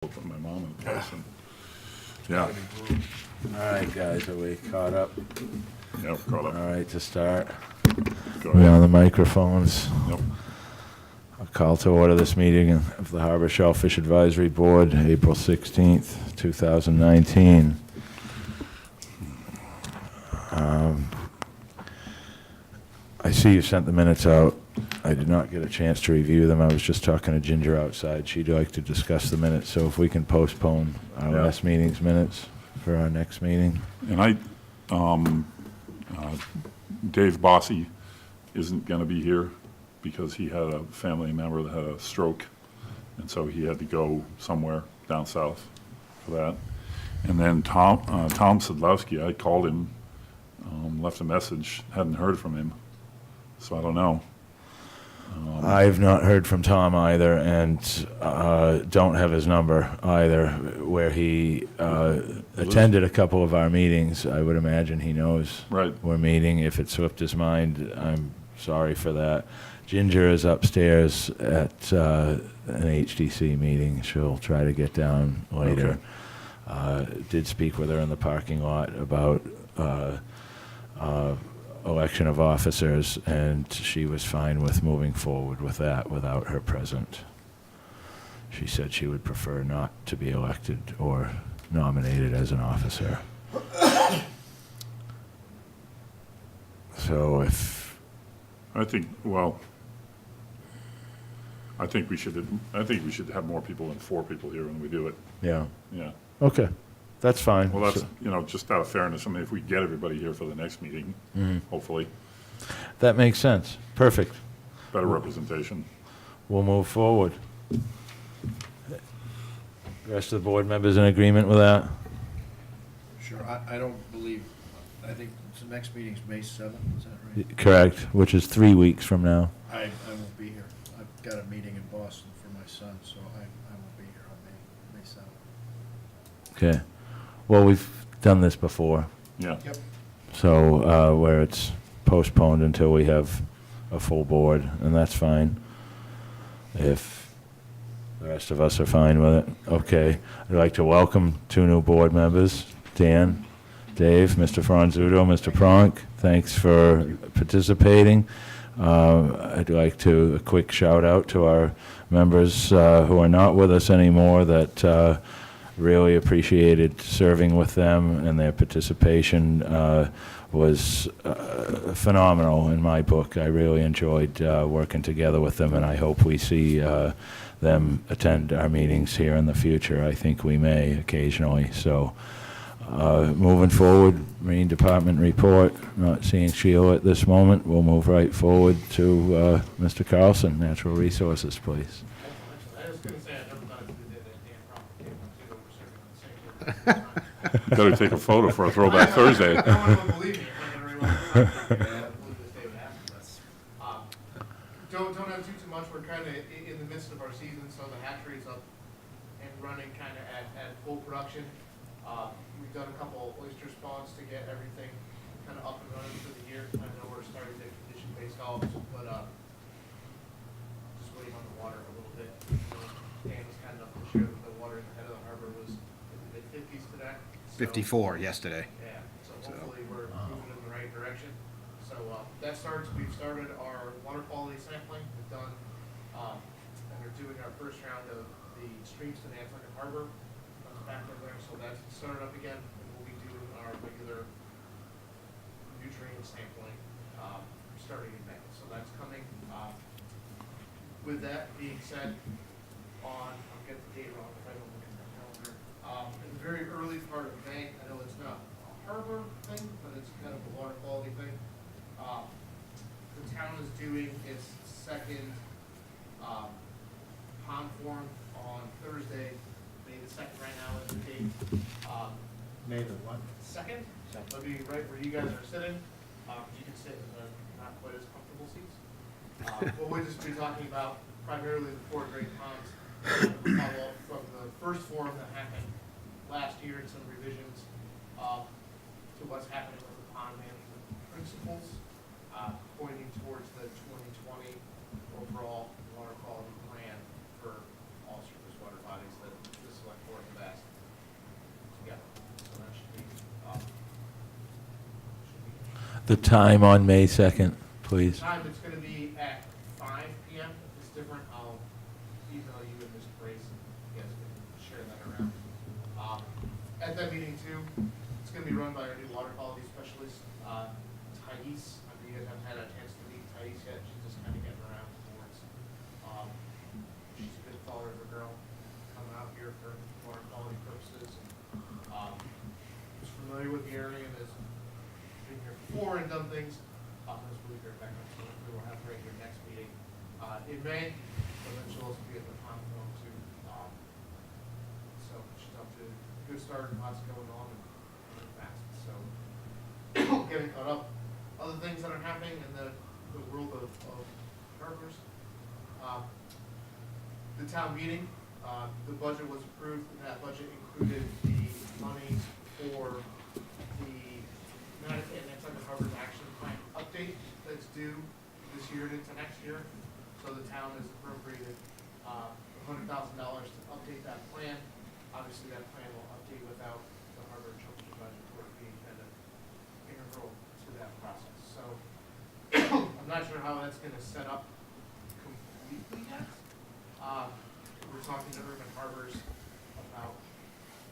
Put my mom in person. Yeah. All right, guys, are we caught up? Yeah, we're caught All up. right, to start. Go We on ahead. the microphones. Yep. I'll call to order this meeting of the Harbor Shellfish Advisory Board, April 16th, 2019. I see you sent the minutes out. I did not get a chance to review them. I was just talking to Ginger outside. She'd like to discuss the minutes, so if we can postpone our Yeah. last meeting's minutes for our next meeting. And Dave Bossy isn't going to be here because he had a family member that had a stroke, and so he had to go somewhere down south for that. And then Tom Sadlowski, I called him, left a message, hadn't heard from him, so I don't know. I've not heard from Tom either, and don't have his number either, where he attended a couple of our meetings. I would imagine he knows Right. we're meeting. If it slipped his mind, I'm sorry for that. Ginger is upstairs at an HDC meeting. She'll try to get down later. Did speak with her in the parking lot about election of officers, and she was fine with moving forward with that without her present. She said she would prefer not to be elected or nominated as an officer. So if, I think we should have more people than 4 people here when we do it. yeah, Yeah. okay, that's fine. Well, that's, So- just out of fairness, I mean, if we get everybody here for the next meeting, hopefully, that makes sense. Perfect. better representation. We'll move forward. The rest of the board members in agreement with that? Sure, I don't believe, I think the next meeting's May 7th, is that right? Correct, which is 3 weeks from now. I won't be here. I've got a meeting in Boston for my son, so I won't be here on May 7th. Okay. Well, we've done this before, Yeah. Yep. so where it's postponed until we have a full board, and that's fine. If the rest of us are fine with it. Okay. I'd like to welcome 2 new board members, Dan, Dave, Mr. Franzuto, Mr. Pronk. Thanks for participating. I'd like to, a quick shout out to our members who are not with us anymore that really appreciated serving with them, and their participation was phenomenal in my book. I really enjoyed working together with them, and I hope we see them attend our meetings here in the future. I think we may occasionally. So moving forward, Marine Department report, not seeing Sheila at this moment. We'll move right forward to Mr. Carlson, Natural Resources, please. I was going to say, I never thought you did that damn problem. You better take a photo for a Throwback Thursday. No one will believe me. I'm going to believe this day would happen. Don't have too much. We're kind of in the midst of our season, so the hatchery's up and running kind of at full production. We've done a couple oyster spawns to get everything kind of up and running for the year. I know we're starting to condition-based golf, but just waiting on the water a little bit. Dan was kind enough to share that the water in the head of the harbor was in the mid-50s today. So- 54 yesterday. Yeah, so hopefully we're moving in the right direction. So we've started our water quality sampling. We've done, and we're doing our first round of the streams to Nantucket Harbor. That's back in there, so that's started up again. And we'll be doing our regular nutrient sampling, starting in May. So that's coming. With that being said, I'll get the date wrong if I don't look at the calendar. In the very early part of May, I know it's not a harbor thing, but it's kind of a water quality thing. The town is doing its second pond form on Thursday, May the 2nd right now is the date. May the what? 2nd? That'll be right where you guys are sitting. You can sit in the not quite as comfortable seats. But we'll just be talking about primarily the 4 great ponds. Follow up from the first forum that happened last year and some revisions to what's happening with the pond management principles, pointing towards the 2020 overall water quality plan for all surface water bodies that this select the time on May 2nd, please? Time, it's gonna be at 5 PM. If it's different, I'll email you and Mr. Brace, and you guys can share that around. At that meeting too, it's gonna be run by our new water quality specialist, Thais. I know you guys haven't had a chance to meet Thais yet. She's just kind of getting around the boards. She's a good follower of a girl, coming out here for water quality purposes. Is familiar with the area and has been here before and done things. Has really great background, so hopefully we'll have her at your next meeting in May, but then she'll also be at the Commonwealth too. So she's up to a good start, lots going on and moving fast. So getting caught up. Other things that are happening in the world of harbors. The town meeting, the budget was approved, and that budget included the monies for the Nantucket Harbors Action Plan update that's due this year and into next year. So the town has appropriated $100,000 to update that plan. Obviously, that plan will update without the harbor children's budget for it being kind of integral to that process. So I'm not sure how that's going to set up completely yet. We're talking to urban harbors about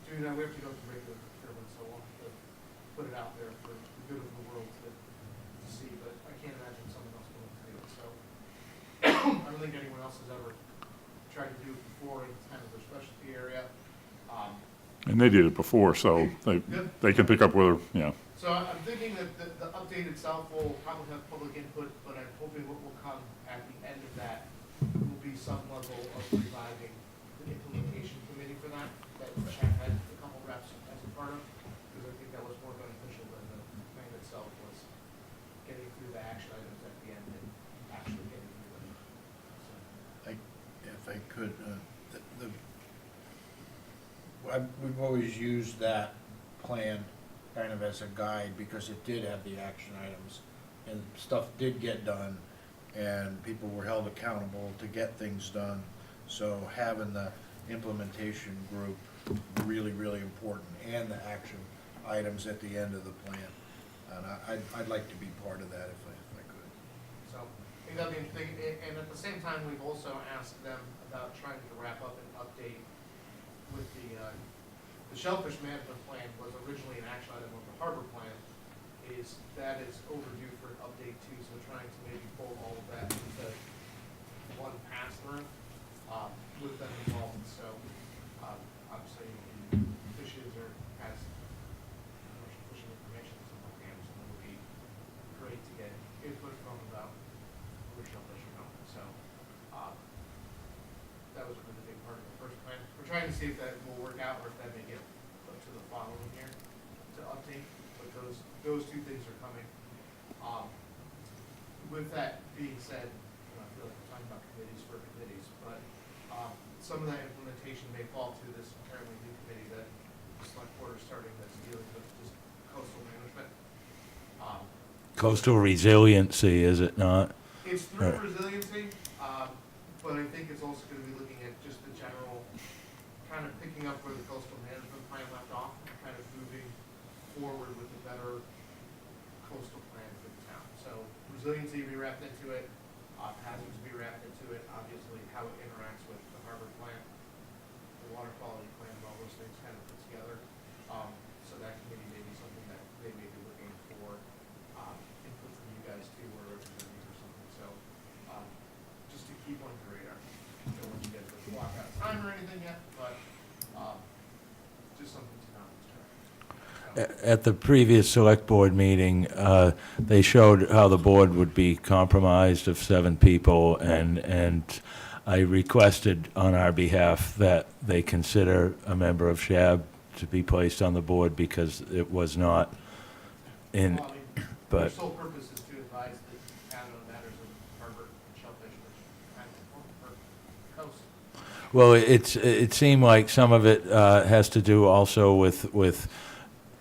doing that. We have to go through regular procurement, so we'll have to put it out there for the good of the world to see, but I can't imagine someone else willing to do it. So I don't think anyone else has ever tried to do it before in kind of their specialty area. And they did it before, so they can pick up where, yeah. So I'm thinking that the update itself will probably have public input, but I'm hoping what will come at the end of that will be some level of reviving the implementation committee for that Chad had a couple reps as a part of, because I think that was more beneficial than the plan itself was getting through the action items at the end and actually getting through them. So. If I could, we've always used that plan kind of as a guide because it did have the action items and stuff did get done and people were held accountable to get things done. So having the implementation group really, really important, and the action items at the end of the plan. And I'd like to be part of that if I could. So I think that'd be interesting. And at the same time, we've also asked them about trying to wrap up an update with the Shellfish management plan was originally an action item of the harbor plan. That is overdue for an update too, so we're trying to maybe pull all of that into one pass through with them involved. So obviously fishes or has commercial fishing information, something like that, so it would be great to get input from about where shellfish are going. So that was a really big part of the first plan. We're trying to see if that will work out or if that may get put to the following year to update. But those two things are coming. With that being said, I feel like we're talking about committees for committees, but some of that implementation may fall to this apparently new committee that the select board is starting that's dealing with just coastal management. Coastal resiliency, is it not? It's through resiliency, but I think it's also going to be looking at just the general, kind of picking up where the coastal management plan left off, and kind of moving forward with a better coastal plan for the town. So resiliency be wrapped into it, hazards be wrapped into it, obviously how it interacts with the harbor plan, the water quality plan, all those things kind of put together. So that committee may be something that they may be looking for input from you guys too, or representatives or something. So just to keep on your radar. Don't want you guys to block out time or anything yet, but just something to know. At the previous select board meeting, they showed how the board would be comprised of 7 people, and I requested on our behalf that they consider a member of SHAB to be placed on the board because it was not in, Well, I mean, their but, sole purpose is to advise the town on matters of harbor and shellfish, which kind of important for coast. well, it seemed like some of it has to do also with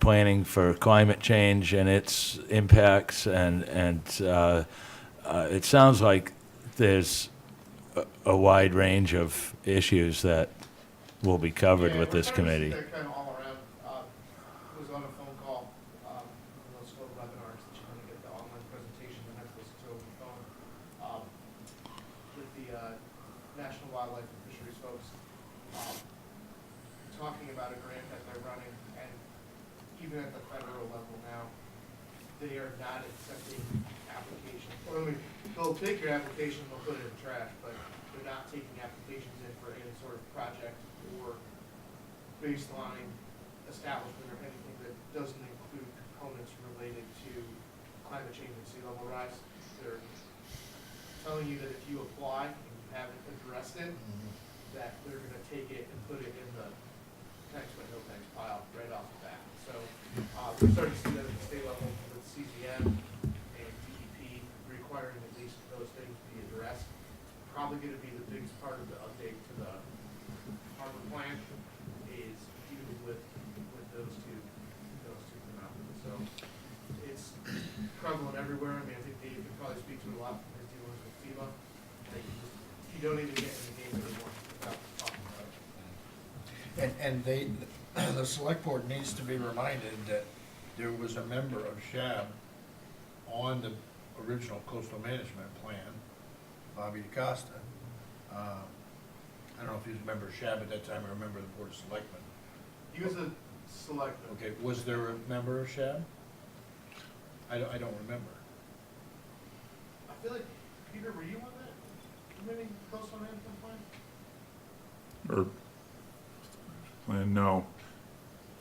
planning for climate change and its impacts, and it sounds like there's a wide range of issues that will be covered with this committee. They're kind of all around. Was on a phone call, those scope webinars that you want to get the talking about a grant that they're running, and even at the federal level now, they are not accepting applications. Well, I mean, they'll take your application, they'll put it in the trash, but they're not taking applications in for any sort of project or baseline establishment or anything that doesn't include components related to climate change and sea level rise. They're telling you that if you apply and you haven't addressed it, that they're gonna take it and put it in the thanks but no thanks pile right off the bat. So, we're starting to see that at the state level with CZM and DEP requiring at least those things be addressed. Probably gonna be the biggest part of the update to the harbor plan is dealing with those two phenomena. So, it's prevalent everywhere. I mean, I think Dave could probably speak to it a lot from his dealings with FEMA. That you don't even get in the game anymore without talking about it. And the select board needs to be reminded that there was a member of SHAB on the original coastal management plan, Bobby DeCosta. I don't know if he was a member of SHAB at that time or a member of the Board of Selectmen. He was a selectman. Okay, was there a member of SHAB? I don't remember. I feel like, Peter, were you on that committee, coastal management plan? Or, plan, no.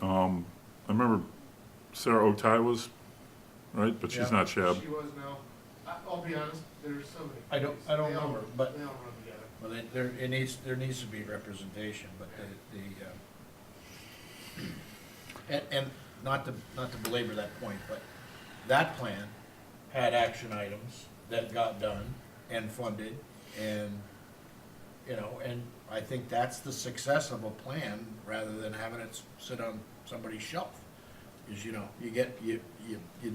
I remember Sarah Otai was, right, but she's Yeah. not Shab. She was, no. I'll be honest, there's so many. I don't committees. They all- remember, but- They all run together. Well, there needs to be representation, but and not to belabor that point, but that plan had action items that got done and funded, and, and I think that's the success of a plan, rather than having it sit on somebody's shelf. Is, you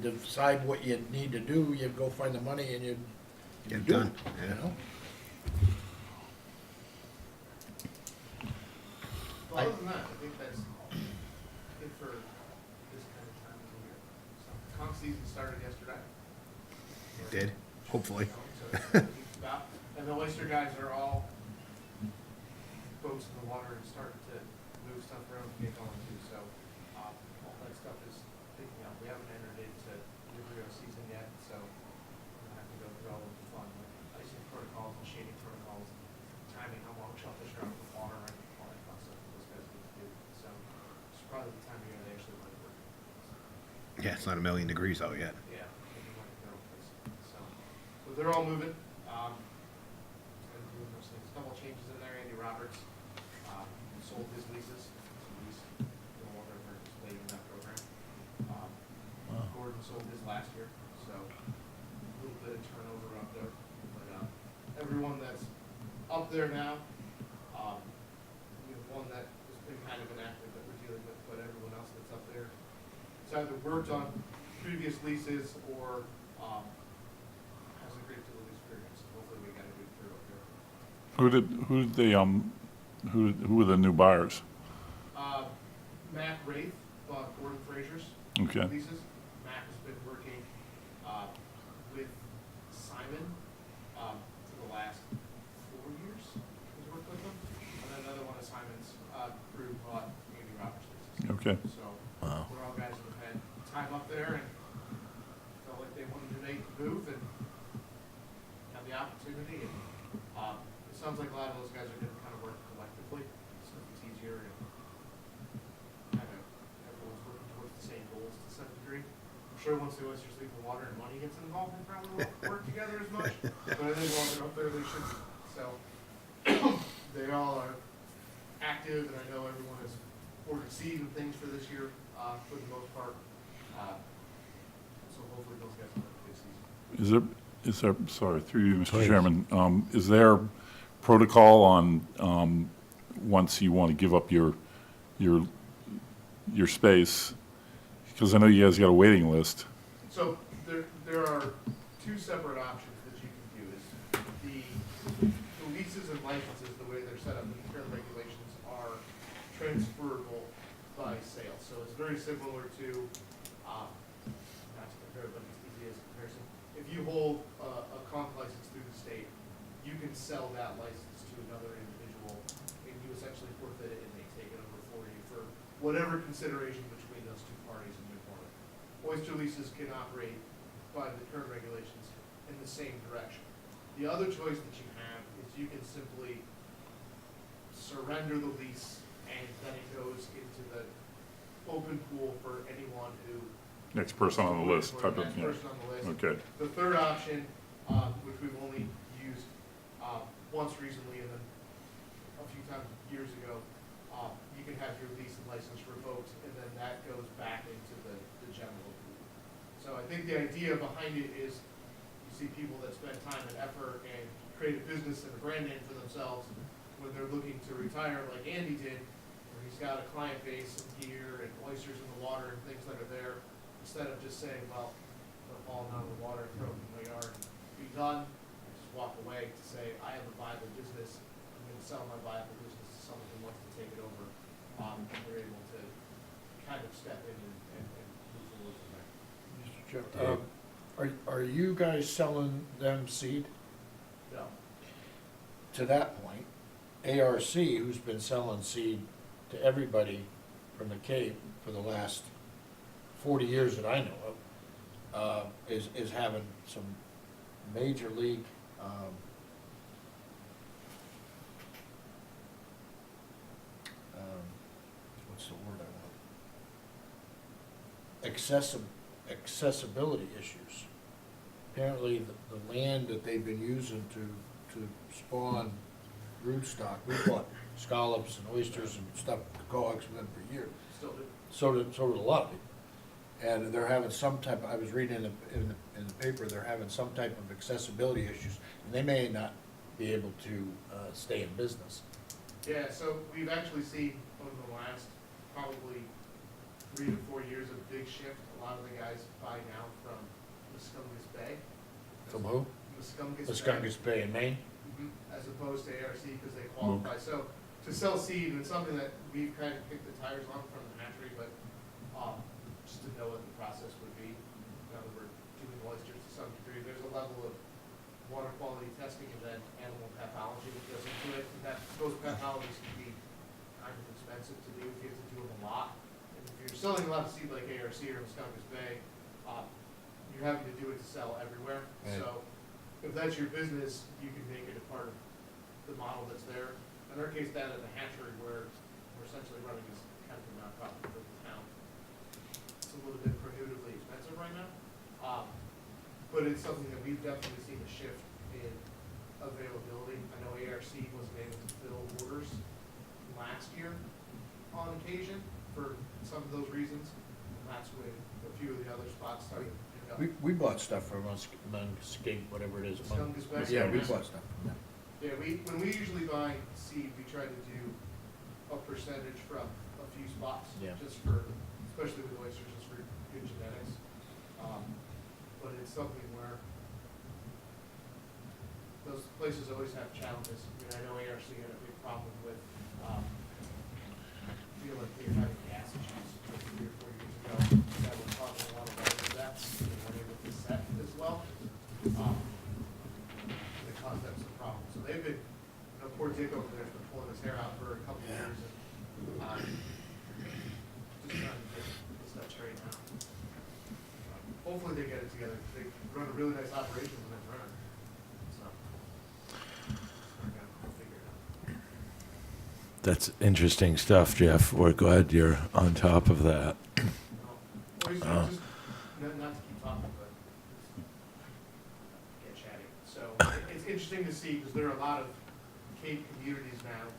decide what you need to do, you go find the money and you Get do it, done, yeah. Well, other than that, I think that's it for this kind of time of the year. So, conch season started yesterday. It did, hopefully. So, it's a week about. And the oyster guys are all boats in the water and starting to move stuff around and get going too, so, all that stuff is picking up. We haven't entered into Rio season yet, so we're gonna have to go through all of the fun, with icing protocols and shading protocols, timing how long shellfish are out of the water, and all that fun stuff that those guys need to do. So, it's probably the time of year they actually like working. Yeah, it's not a million degrees out yet. Yeah, maybe want to go, so they're all moving, and doing those things. Couple changes in there. Andy Roberts, sold his leases, so he's no longer participating in that program. Gordon sold his last year, so a little bit of turnover up there. But, everyone that's up there now, we have one that has been kind of inactive that we're dealing with, but everyone else that's up there, it's either worked on previous leases or, has a great deal of experience. Hopefully we got a good crew up there. Who were the new buyers? Matt Wraith bought Gordon Frazier's Okay. leases. Matt has been working, with Simon, for the last 4 years. He's worked with them. And then another one of Simon's, crew bought Andy Roberts' leases. Okay. So, Wow. we're all guys that have had time up there and felt like they wanted to make the move and have the opportunity. And, it sounds like a lot of those guys are gonna kind of work collectively, so it's easier and kind of everyone's working towards the same goals to some degree. I'm sure once the oysters leave the water and money gets involved, they probably won't work together as much, but I think while they're up there, they should. So, they all are active, and I know everyone has ordered seed and things for this year, for the most part. So hopefully those guys will have a good season. Is there, sorry, through you, Mr. Please. Chairman, is there protocol on, once you want to give up your space? Because I know you guys got a waiting list. So there are two separate options that you can do. Is the leases and licenses, the way they're set up in the current regulations, are transferable by sale. So it's very similar to, not to compare, but it's easy as a comparison. If you hold a conch license through the state, you can sell that license to another individual, and you essentially forfeit it, and they take it over for you whatever consideration between those two parties in move forward. Oyster leases can operate by the current regulations in the same direction. The other choice that you have is you can simply surrender the lease and then it goes into the open pool for anyone who. Next person on the list type of, Next yeah. person on the list. Okay, The third option, which we've only used once recently and then a few times years ago, you can have your lease and license revoked, and then that goes back into the general pool. So I think the idea behind it is, you see people that spend time and effort and create a business and a brand name for themselves when they're looking to retire, like Andy did, where he's got a client base and gear and oysters in the water and things that are there, instead of just saying, well, I'm falling out of the water, throw it in my yard, be done, and just walk away to say, I have a viable business, I'm gonna sell my viable business to someone who wants to take it over. And they're able to kind of step in and move forward from there. Mr. Chairman, are you guys selling them seed? No, To that point, ARC, who's been selling seed to everybody from the Cape for the last 40 years that I know of, is having some major league, what's the word I want? Accessibility issues. Apparently, the land that they've been using to spawn broodstock, we bought scallops and oysters and stuff, coax with them for years. still do. So did a lot of people. And they're having some type, I was reading in the paper, they're having some type of accessibility issues, and they may not be able to stay in business. Yeah, so we've actually seen over the last probably 3 to 4 years a big shift. A lot of the guys buy now from Muscungus Bay. From who? Muscungus Bay. Muscungus Bay in Maine? As opposed to ARC because they qualify. So to sell seed, and it's something that we've kind of kicked the tires on from the hatchery, but just to know what the process would be. Now that we're doing oysters to some degree, there's a level of water quality testing and then animal pathology that goes into it. And those pathologies can be kind of expensive to do if you have to do them a lot. And if you're selling a lot of seed like ARC or Muscungus Bay, you're having to do it to sell everywhere. Right. So if that's your business, you can make it a part of the model that's there. In our case, down at the hatchery, where we're essentially running as kind of a nonprofit for the town, it's a little bit prohibitively expensive right now. But it's something that we've definitely seen a shift in availability. I know ARC wasn't able to fill orders last year on occasion for some of those reasons. And that's when a few of the other spots started to pick up. We bought stuff from Muskeg, whatever it is. Muscungus Bay. Yeah, we bought stuff from them. Yeah, when we usually buy seed, we try to do a percentage from a few spots. Yeah. Just for, especially with oysters, just for good genetics. But it's something where those places always have challenges. I mean, I know ARC had a big problem with, feel like they were having gas issues 3 or 4 years ago. That was causing a lot of weather deaths. They weren't able to set as well. It caused them some problems. So they've been, poor Dick over there has been pulling his hair out for a couple of years and, just trying to get stuff straight now. Hopefully they get it together. They run a really nice operation when they're running. So, we'll figure it out. That's interesting stuff, Jeff. We're glad you're on top of that. Or just, not to keep talking, but get chatty. So it's interesting to see because there are a lot of Cape communities now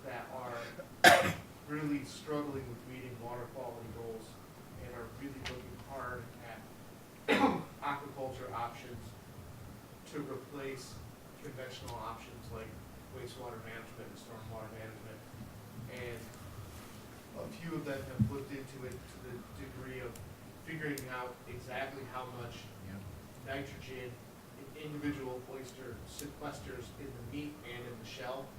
that are really struggling with meeting water quality goals and are really looking hard at aquaculture options to replace conventional options like wastewater management and stormwater management. And a few of them have looked into it to the degree of figuring out exactly how much nitrogen an individual oyster sequesters in the meat and in the shell,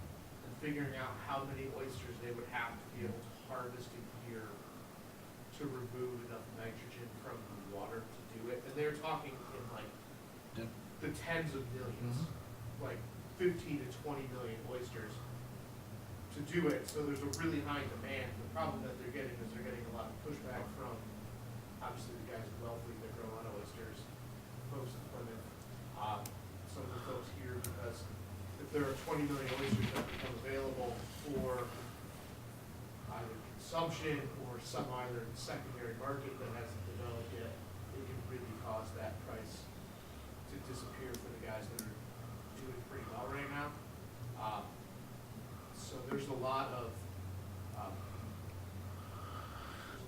and figuring out how many oysters they would have to be able to harvest a year to remove enough nitrogen from the water to do it. And they're talking in like the tens of millions, like 15 to 20 million oysters to do it, so there's a really high demand. The problem that they're getting is they're getting a lot of pushback from, obviously, the guys in Wellfleet that grow on oysters, folks in Plymouth, some of the folks here, because if there are 20 million oysters that become available for either consumption or some either secondary market that hasn't developed yet, it can really cause that price to disappear for the guys that are doing pretty well right now. So there's a lot of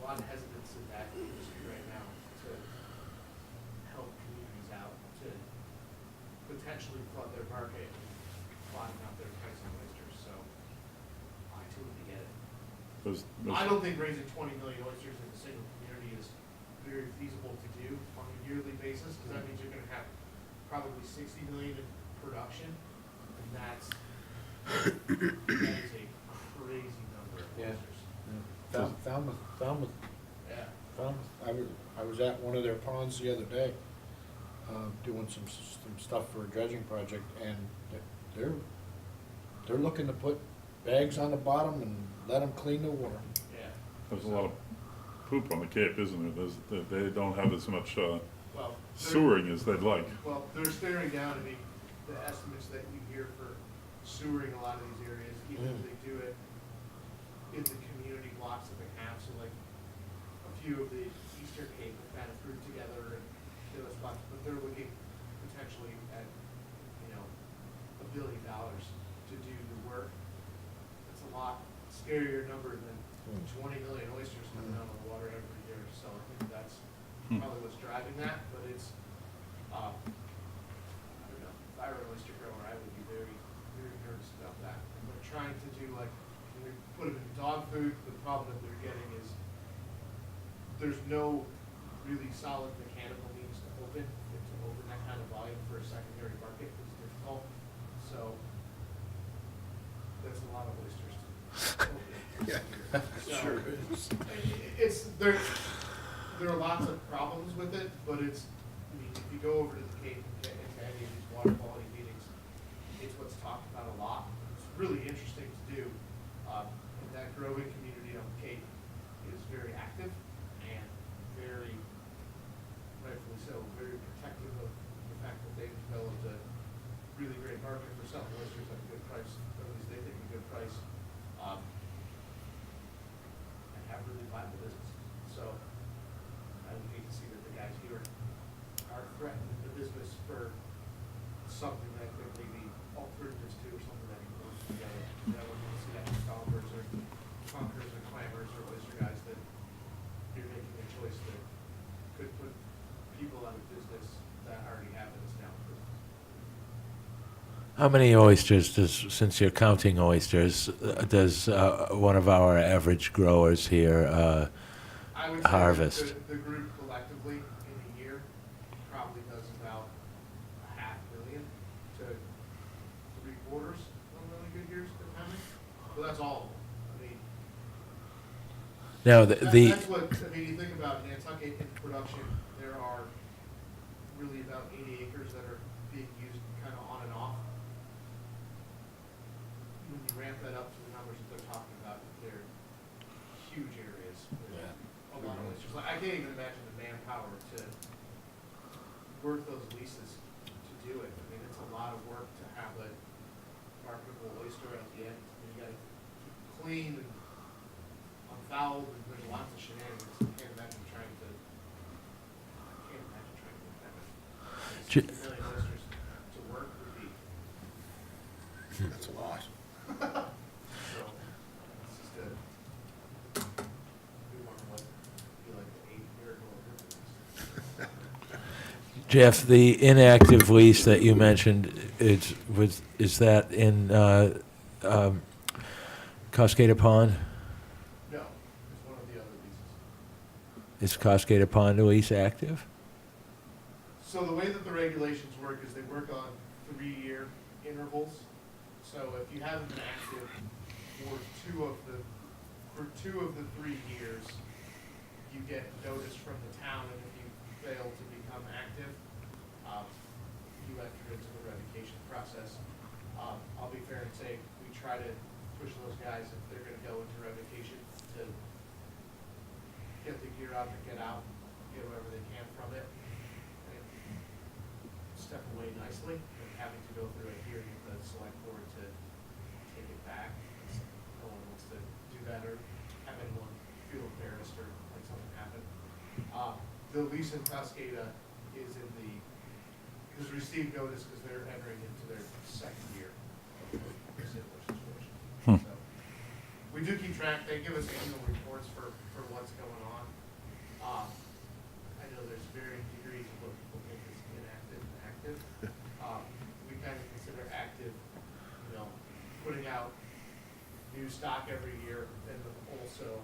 hesitance in that industry right now to help communities out to potentially flood their market, bottom out their price on oysters. So I totally get it. I don't think raising 20 million oysters in a single community is very feasible to do on a yearly basis, because that means you're going to have probably 60 million in production, and that is a crazy number of Yeah. oysters. Falmouth, Yeah. I was at one of their ponds the other day, doing some stuff for a dredging project, and they're looking to put bags on the bottom and let them clean the water. Yeah. There's a lot of poop on the Cape, isn't there? They don't have as much Well, sewering as they'd like. Well, they're staring down. I mean, the estimates that you hear for sewering a lot of these areas, even if they do it in the community blocks that they have, so like a few of the Eastern Cape have kind of grouped together and those spots, but they're looking potentially at, $1 billion to do the work. It's a lot scarier number than 20 million oysters coming out of the water every year, so I think that's probably what's driving that, but it's, I don't know, if I were an oyster grower, I would be very, very nervous about that. And they're trying to do like, when they put them in dog food, the problem that they're getting is there's no really solid mechanical means to open that kind of volume for a secondary market is difficult. So that's a lot of oysters to open. Yeah. Sure So, it's, there are lots of problems with it, but it's, I mean, if you go over to the Cape and get into any of these water quality meetings, it's what's talked about a lot. It's really interesting to do. And that growing community on the Cape is very active and very, rightfully so, very protective of the fact that they've developed a really great market for selling oysters at a good price, or at least they think a good price, and have really viable business. So I would hate to see that the guys here are threatening the business for something that there may be alternatives to, or something that can work together. I wouldn't want to see that with scalpers or conkers or clammers or oyster guys, that you're making a choice that could put people out of business that already have an established business. How many oysters since you're counting oysters, does one of our average growers here I would say harvest? that the group collectively in a year probably does about 500,000 to 3/4 of really good years, depending. But that's all of them. I mean, Now, that's what, I mean, you think about Nantucket in production, there are really about 80 acres that are being used kind of on and off. When you ramp that up to the numbers that they're talking about, they're huge areas. There's a lot of oysters. Like, I can't even imagine the manpower to work those leases to do it. I mean, it's a lot of work to have a marketable oyster at the end. You gotta keep it clean and unfouled, and there's lots of shenanigans. I can't imagine trying to do that. 60 million oysters to work would be, That's a lot. so, it's just a, we want to be like the 8 miracle of Hercules. Jeff, the inactive lease that you mentioned, is that in Cascada Pond? No, it's one of the other leases. Is Cascada Pond lease active? So the way that the regulations work is they work on 3-year intervals. So if you haven't been active for two of the 3 years, you get notice from the town, and if you fail to become active, you enter into the revocation process. I'll be fair and say, we try to push those guys if they're gonna go into revocation to get the gear out, to get out, get whatever they can from it. And step away nicely, and having to go through a hearing with the select board to take it back. No one wants to do that or have anyone feel embarrassed or like something happened. The lease in Cascada is in the, has received notice because they're entering into their second year of the similar situation. So, we do keep track, they give us annual reports for what's going on. I know there's varying degrees of what people think is inactive and active. We kind of consider active, you know, putting out new stock every year and also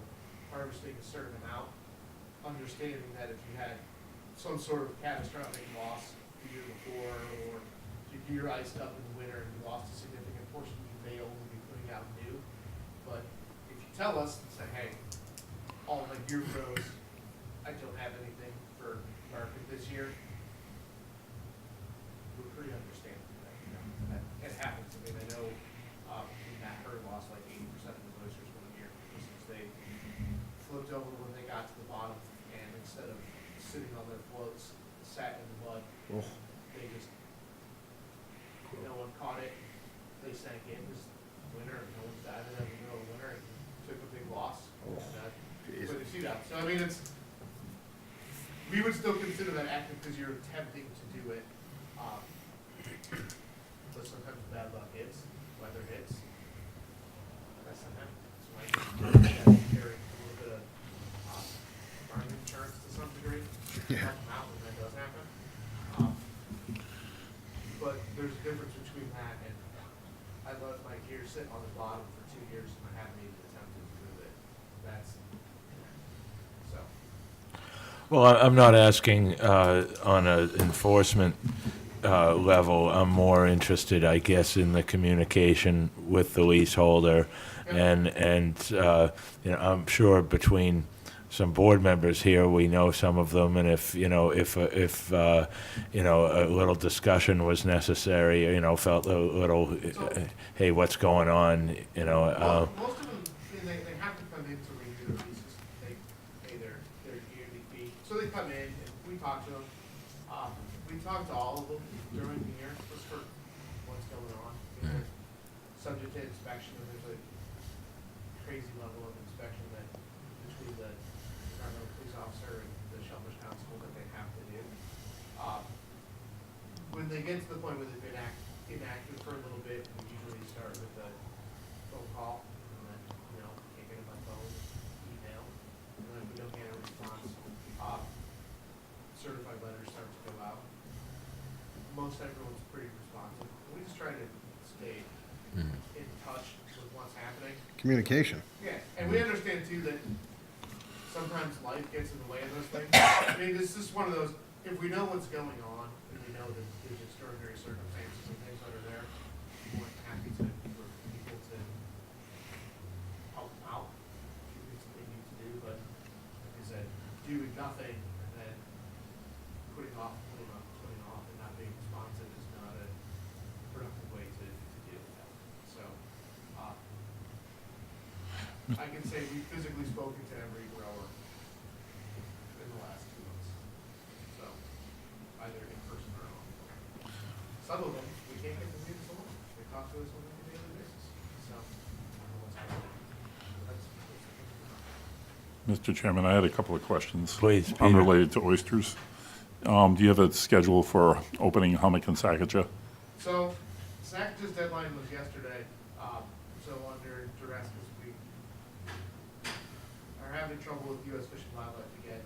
harvesting a certain amount, understanding that if you had some sort of catastrophic loss the year before, or your gear iced up in the winter and you lost a significant portion, you may only be putting out new. But if you tell us and say, hey, all my gear froze, I don't have anything for market this year, we're pretty understanding of that, you know, that it happens. I mean, I know, Matt Hurd lost like 80% of his oysters one year, since they flipped over when they got to the bottom, and instead of sitting on their floats, sat in the mud. Oh. They just, no one caught it, they sank in this winter, and no one's died in the middle of winter, and took a big loss. Oh, And, put your seat out. So I mean, it's, we would still consider that active because you're attempting to do it. But sometimes bad luck hits, weather hits. That's not happening. So I just carry a little bit of farm insurance to some degree. Yeah. Help them out when that does happen. But there's a difference between that and I let my gear sit on the bottom for 2 years and I haven't even attempted to move it. That's, so. Well, I'm not asking on an enforcement level. I'm more interested, I guess, in the communication with the leaseholder. And you know, I'm sure between some board members here, we know some of them, and if you know, if you know, a little discussion was necessary, you know, felt a little, hey, what's going on, you know. Most of them, they have to come in to renew their leases, they pay their yearly fee, so they come in and we talk to them. We talk to all of them during the year, just for what's going on. You know, subject to inspection, and there's a crazy level of inspection that between the environmental police officer and the Shellfish Council that they have to do. When they get to the point where they've been inactive for a little bit, we usually start with a phone call, and then, you know, can't get it by phone, email, and then if we don't get a response, certified letters start to go out. Most everyone's pretty responsive. We just try to stay in touch with what's happening. Communication. Yeah, and we understand too that sometimes life gets in the way of those things. I mean, it's just one of those, if we know what's going on, and we know that there's extraordinary circumstances and things that are there, we're happy to, for people to help them out, do things that they need to do, but like I said, doing nothing and then putting off, and not being responsive is not a productive way to deal with that. So, I can say we've physically spoken to every grower in the last 2 months. So, either in person or on. Some of them, we can't get them meetings alone. They talk to us on a daily basis. So, I don't know what's happening. Mr. Chairman, I had a couple of questions. Please, Peter. Unrelated to oysters. Do you have a schedule for opening hummock and Sacagawea? So, Sacagawea's deadline was yesterday, so under duress, because we are having trouble with U.S. Fish and Wildlife again.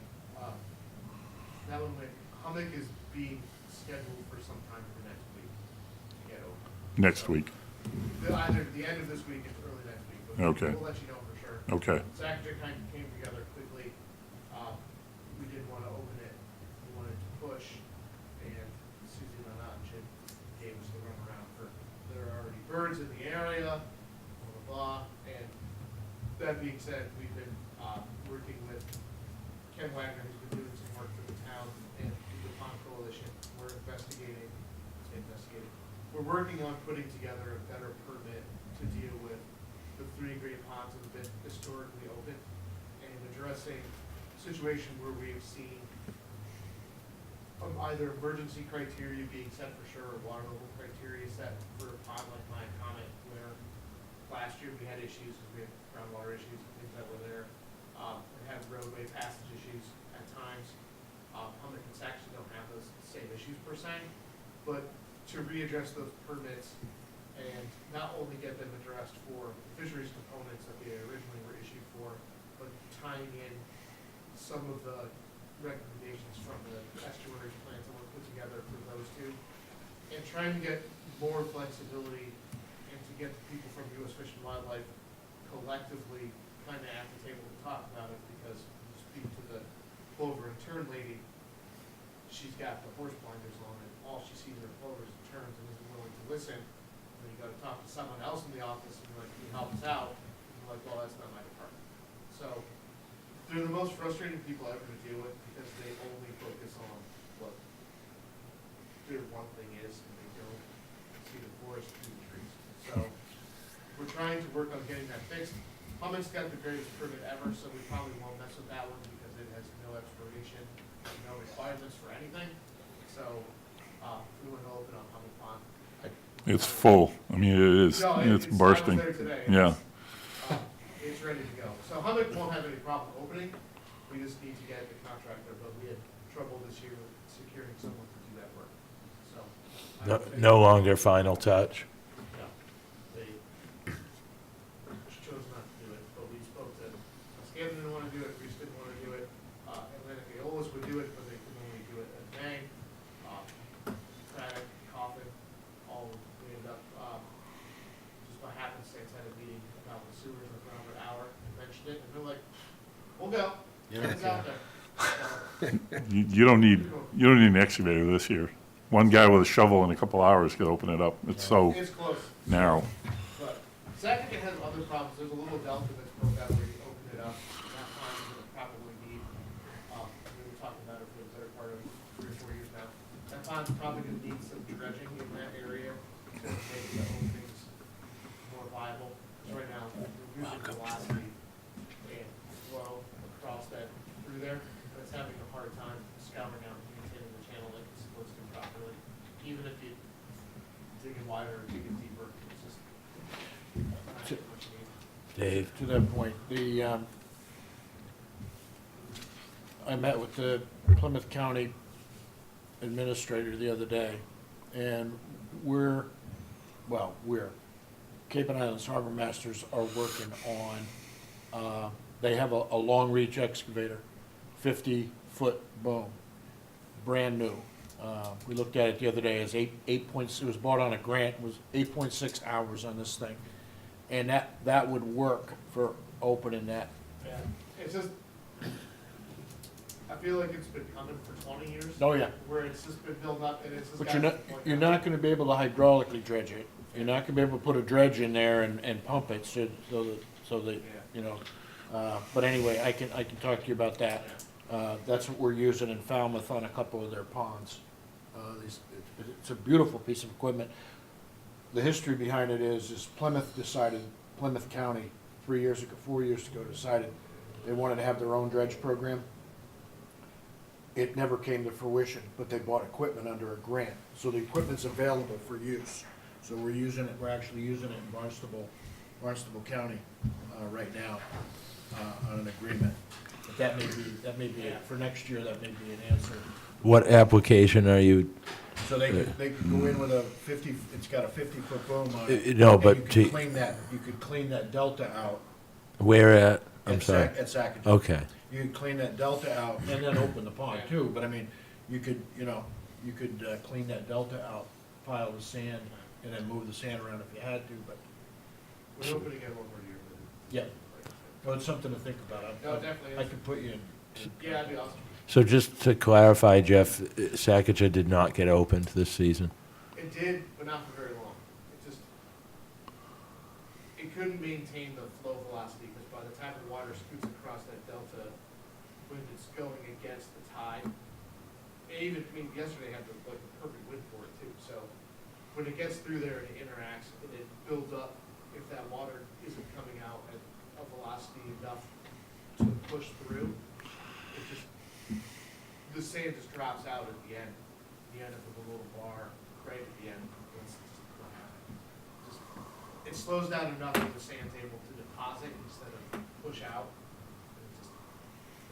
That one went, hummock is being scheduled for some time for next week to get open. Next week? Either the end of this week or early next week, but Okay. we'll let you know for sure. Okay. Sacagawea kind of came together quickly. We didn't want to open it, we wanted to push, and Susie Lanach gave us the runaround for, there are already birds in the area, blah, blah, blah. And that being said, we've been working with Ken Wagner, who's been doing some work for the town, and the Pond Coalition. We're we're working on putting together a better permit to deal with the three great ponds have been historically open, and addressing a situation where we've seen either emergency criteria being set for sure, or water level criteria set for a pond like my comment, where last year we had issues, because we had groundwater issues and things that were there. We had roadway passage issues at times. Hummock and Saxon don't have those same issues per se, but to readdress those permits and not only get them addressed for fisheries components that they originally were issued for, but tying in some of the recommendations from the estuaries plans that were put together for those two, and trying to get more flexibility and to get the people from U.S. Fish and Wildlife collectively kind of at the table to talk about it, because you speak to the plover and tern lady, she's got the horse blinders on, and all she sees are plovers and terns and isn't willing to listen. And then you gotta talk to someone else in the office and you're like, can you help us out? And you're like, well, that's not my department. So they're the most frustrating people ever to deal with, because they only focus on what their one thing is, and they don't see the forest through the trees. So we're trying to work on getting that fixed. Hummock's got the greatest permit ever, so we probably won't mess with that one, because it has no expiration, no requirements for anything. So, we want to open on Hummock Pond. It's full. I mean, it is, No, it's I was bursting. there today. Yeah. It's ready to go. So Hummock won't have any problem opening. We just need to get the contractor, but we had trouble this year with securing someone to do that work. So. I No, don't think- no longer final touch. No, they chose not to do it, but we spoke to, Scanlon didn't want to do it, Reese didn't want to do it, Atlantic Aeolus would do it, but they could only do it in May. Craddock, Coffin, all, we ended up, just by happenstance, had a meeting about the sewers for around an hour, and mentioned it, and they're like, we'll go, it's out there. So, You don't need an excavator this year. One guy with a shovel in a couple hours could open it up. It's so it's close. narrow. But Zacatecas has other problems. There's a little delta that's broke out where you open it up. That pond is going to probably need, we were talking about it for the better part of 3 or 4 years now. That pond's probably going to need some dredging in that area to make the openings more viable. Because right now, we're using velocity and flow across that, through there, but it's having a hard time scouring out and maintaining the channel like it's supposed to properly. Even if you dig it wider or dig it deeper, it's just not as much need. Dave? To that point, I met with the Plymouth County Administrator the other day, and Cape and Islands Harbor Masters are working on, they have a long reach excavator, 50-foot boom, brand new. We looked at it the other day, it's it was bought on a grant, it was 8.6 hours on this thing. And that would work for opening that. Yeah, it's just, I feel like it's been coming for 20 years. Oh, yeah. Where it's just been built up and it's just. But gotten to the point you're now- not gonna be able to hydraulically dredge it. You're not gonna be able to put a dredge in there and pump it so that, you know. But anyway, I can talk to you about that. That's what we're using in Falmouth on a couple of their ponds. It's a beautiful piece of equipment. The history behind it is Plymouth County, 4 years ago, decided they wanted to have their own dredge program. It never came to fruition, but they bought equipment under a grant. So the equipment's available for use. So we're actually using it in Barnstable County, right now, on an agreement. But that may be, for next year, that may be an answer. What application are you, So they could go in with it's got a 50-foot boom on it. no, and but you could clean that delta out. where at? I'm sorry. At Sackatoon. Okay. You could clean that delta out and then open the pond too, but I mean, you could clean that delta out, pile the sand, and then move the sand around if you had to, but, We're opening it over a year. yeah. Well, it's something to think about. No, definitely I is. could put you in. Yeah, that'd be awesome. So just to clarify, Jeff, Sacagawea did not get opened this season? It did, but not for very long. It couldn't maintain the flow velocity, because by the time the water scoots across that delta, when it's going against the tide, yesterday had the perfect wind for it too, so when it gets through there and it interacts, and it builds up if that water isn't coming out at a velocity enough to push through, it just, the sand just drops out at the end. You end up with a little bar right at the end. It slows down enough that the sand's able to deposit instead of push out.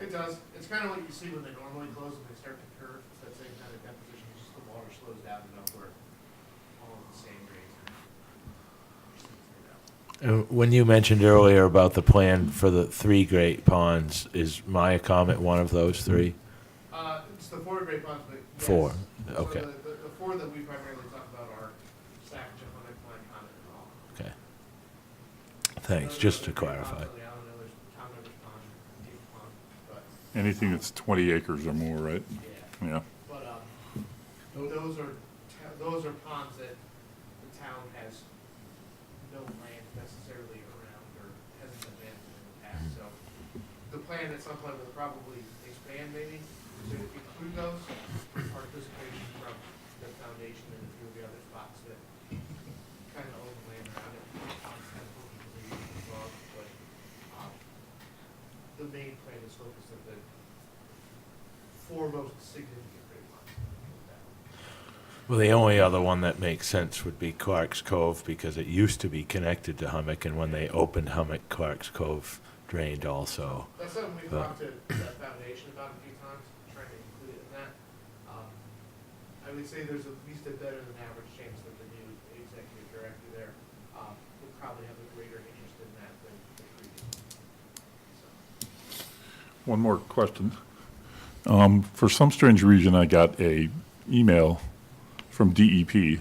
It does. It's kind of what you see when they normally close and they start to curve. It's that same kind of deposition. It's just the water slows down enough where all of the sand drains. When you mentioned earlier about the plan for the 3 Great Ponds, is Maya Comet one of those 3? It's the 4 Great Ponds, but yes. 4, So okay. the 4 that we primarily talk about are Sackage, Hunnick, Pine, Comet, and all. Okay. Thanks, just to clarify. Anything that's 20 acres or more, right? Yeah. But, those are ponds that the town has no land necessarily around or hasn't abandoned in the past, so the plan at some point will probably expand maybe to include those, participation from the foundation and a few of the other spots that kind of own the land around it. But, the main plan is focused on the 4 most significant great ponds. Well, the only other one that makes sense would be Clark's Cove, because it used to be connected to Hummock, and when they opened Hummock, Clark's Cove drained also. That's something we've talked to that foundation about a few times, trying to include it in that. I would say there's at least a better than average chance that the new executive director there would probably have a greater interest in that than the previous. So. One more question. For some strange reason, I got a email from DEP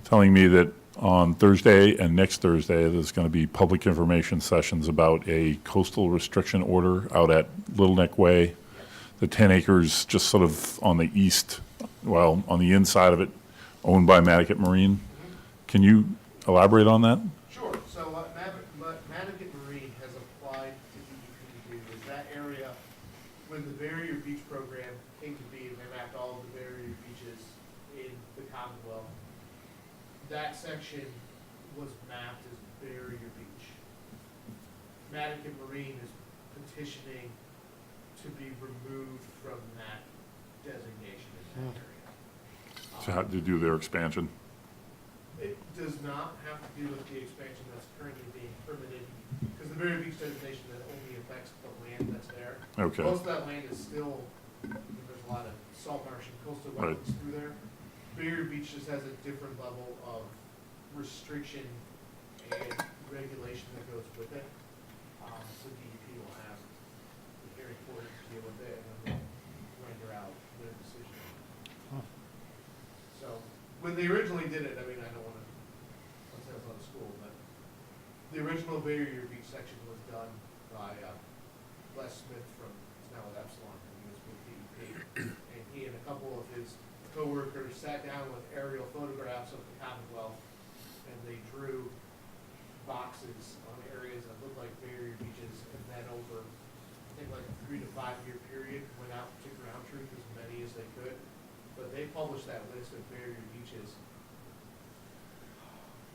telling me that on Thursday and next Thursday, there's going to be public information sessions about a coastal restriction order out at Little Neck Way, the 10 acres just sort of on the east, well, on the inside of it, owned by Nantucket Marine. Can you elaborate on that? Sure. So what Nantucket Marine has applied to DEP to do is that area, when the Barrier Beach program came to be, and they mapped all of the barrier beaches in the Commonwealth, that section was mapped as Barrier Beach. Nantucket Marine is petitioning to be removed from that designation in that area. To have to do their expansion? It does not have to do with the expansion that's currently being permitted, because the Barrier Beach designation that only affects the land that's there. Okay. Most of that land is still, there's a lot of salt marsh and coastal Right. wetlands through there. Barrier Beach just has a different level of restriction and regulation that goes with it. So DEP will have the hearing for it to deal with it, and then they'll render out their decision. So, when they originally did it, I mean, I don't wanna, let's say I was out of school, but the original Barrier Beach section was done by, Les Smith from, he's now with Epsilon, and he was with DEP. And he and a couple of his coworkers sat down with aerial photographs of the Commonwealth, and they drew boxes on areas that looked like barrier beaches, and then over, I think like a 3 to 5 year period, went out to ground truth as many as they could. But they published that list of barrier beaches,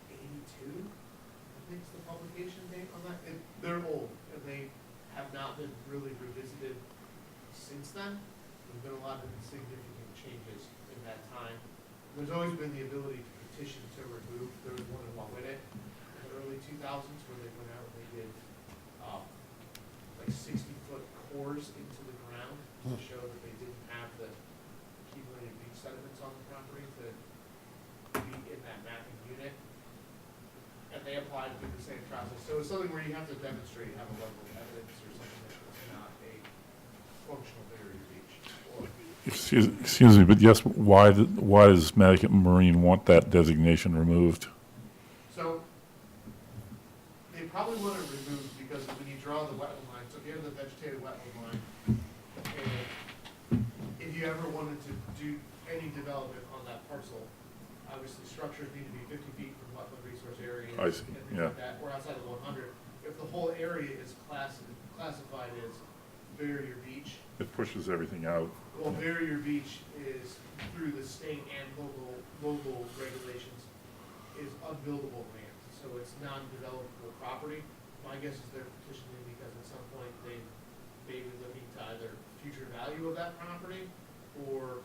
82, I think is the publication date on that. They're old, and they have not been really revisited since then. There's been a lot of significant changes in that time. There's always been the ability to petition to remove. There was one in Wawinit in the early 2000s where they went out and they did like 60-foot cores into the ground to show that they didn't have the accumulated beach sediments on the property to be in that mapping unit. And they applied through the same process. So it's something where you have to demonstrate you have a level of evidence or something that it's not a functional barrier beach. Or Excuse me, but yes, why does Nantucket Marine want that designation removed? so they probably want it removed because when you draw the wetland line, so if you have the vegetated wetland line, and if you ever wanted to do any development on that parcel, obviously structures need to be 50 feet from wetland resource areas I see, and things yeah. like that, or outside of 100. If the whole area is classified as barrier beach, It pushes everything out. well, barrier beach is through the state and local regulations is unbuildable land. So so it's non-developable property. My guess is they're petitioning because at some point they may be looking to either future value of that property or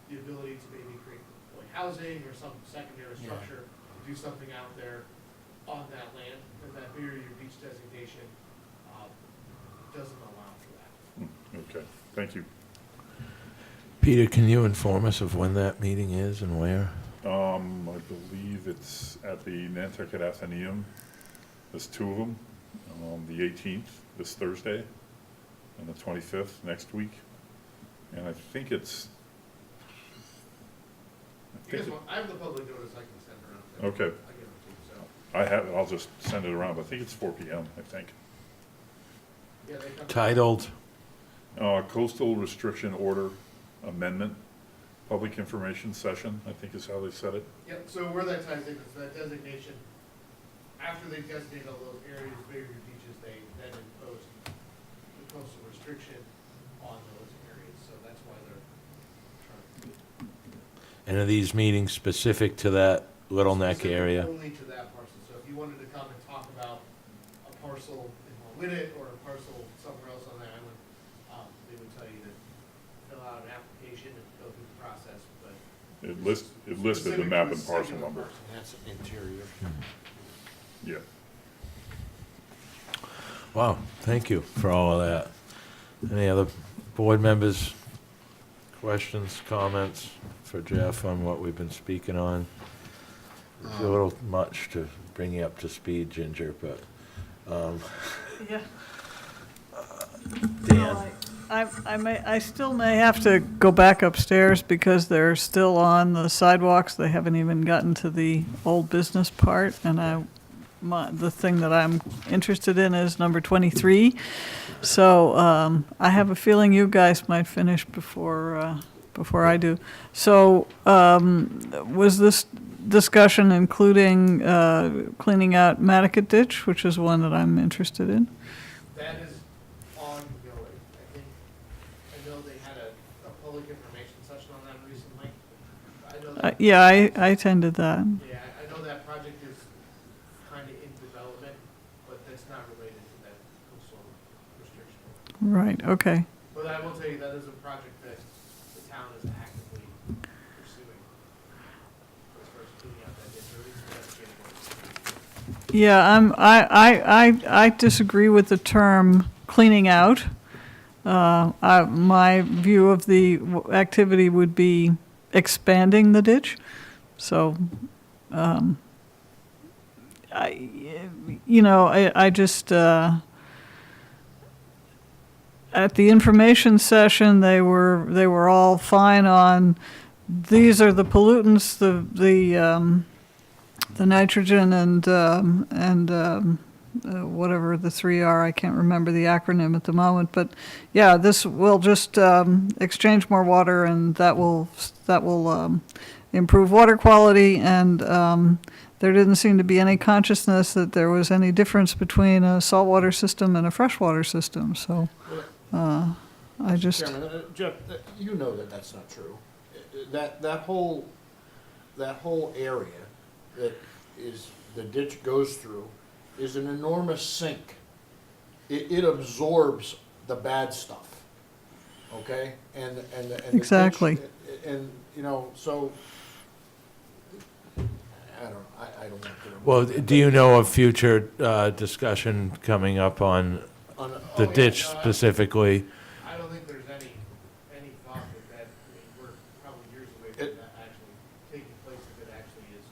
the ability to maybe create like housing or some secondary Yeah. structure to do something out there on that land, and that Barrier Beach designation doesn't allow for that. Okay, thank you. Peter, can you inform us of when that meeting is and where? I believe it's at the Nantucket Athenaeum. There's two of them, the 18th, this Thursday, and the 25th, next week. And I think it's, You guys want, I have the public notice I can send around. Okay. I give it to you, so. I have it, I'll just send it around, but I think it's 4 PM, I think. Yeah, they come. Titled, Coastal Restriction Order Amendment, Public Information Session, I think is how they said it. Yep, so where that ties in is that designation, after they designate all those areas, Barrier Beaches, they then impose the coastal restriction on those areas, so that's why they're trying to. and are these meetings specific to that Little Neck Specific area? Only to that parcel, so if you wanted to come and talk about a parcel in Mawinnet or a parcel somewhere else on the island, they would tell you to fill out an application and go through the process, but. It listed the Specific to map a and parcel singular number. parcel. That's interior. Yeah. Wow, thank you for all of that. Any other board members, questions, comments for Jeff on what we've been speaking on? It's a little much to bring you up to speed, Ginger, but, Yeah. Dan? I still may have to go back upstairs because they're still on the sidewalks. They haven't even gotten to the old business part, and the thing that I'm interested in is number 23. So I have a feeling you guys might finish before I do. So was this discussion including cleaning out Nantucket Ditch, which is one that I'm interested in? That is ongoing. I know they had a public information session on that recently. I know that, Yeah, I attended that. yeah, I know that project is kind of in development, but that's not related to that coastal restriction. Right, okay. But I will tell you, that is a project that the town is actively pursuing as far as cleaning out that ditch, or at least investigating what. Yeah, I disagree with the term cleaning out. My view of the activity would be expanding the ditch. So, I just, at the information session, they were all fine on, these are the pollutants, the nitrogen and whatever the three are, I can't remember the acronym at the moment, but yeah, this will just exchange more water, and that will improve water quality, and there didn't seem to be any consciousness that there was any difference between a saltwater system and a freshwater system, so I just... Chairman, Jeff, you know that that's not true. That whole area that the ditch goes through is an enormous sink. It absorbs the bad stuff, okay? And the ditch- Exactly. And, so, I don't want to. Well, do you know of future discussion coming up on the ditch specifically? I don't think there's any thought that, we're probably years away from that actually taking place if it actually is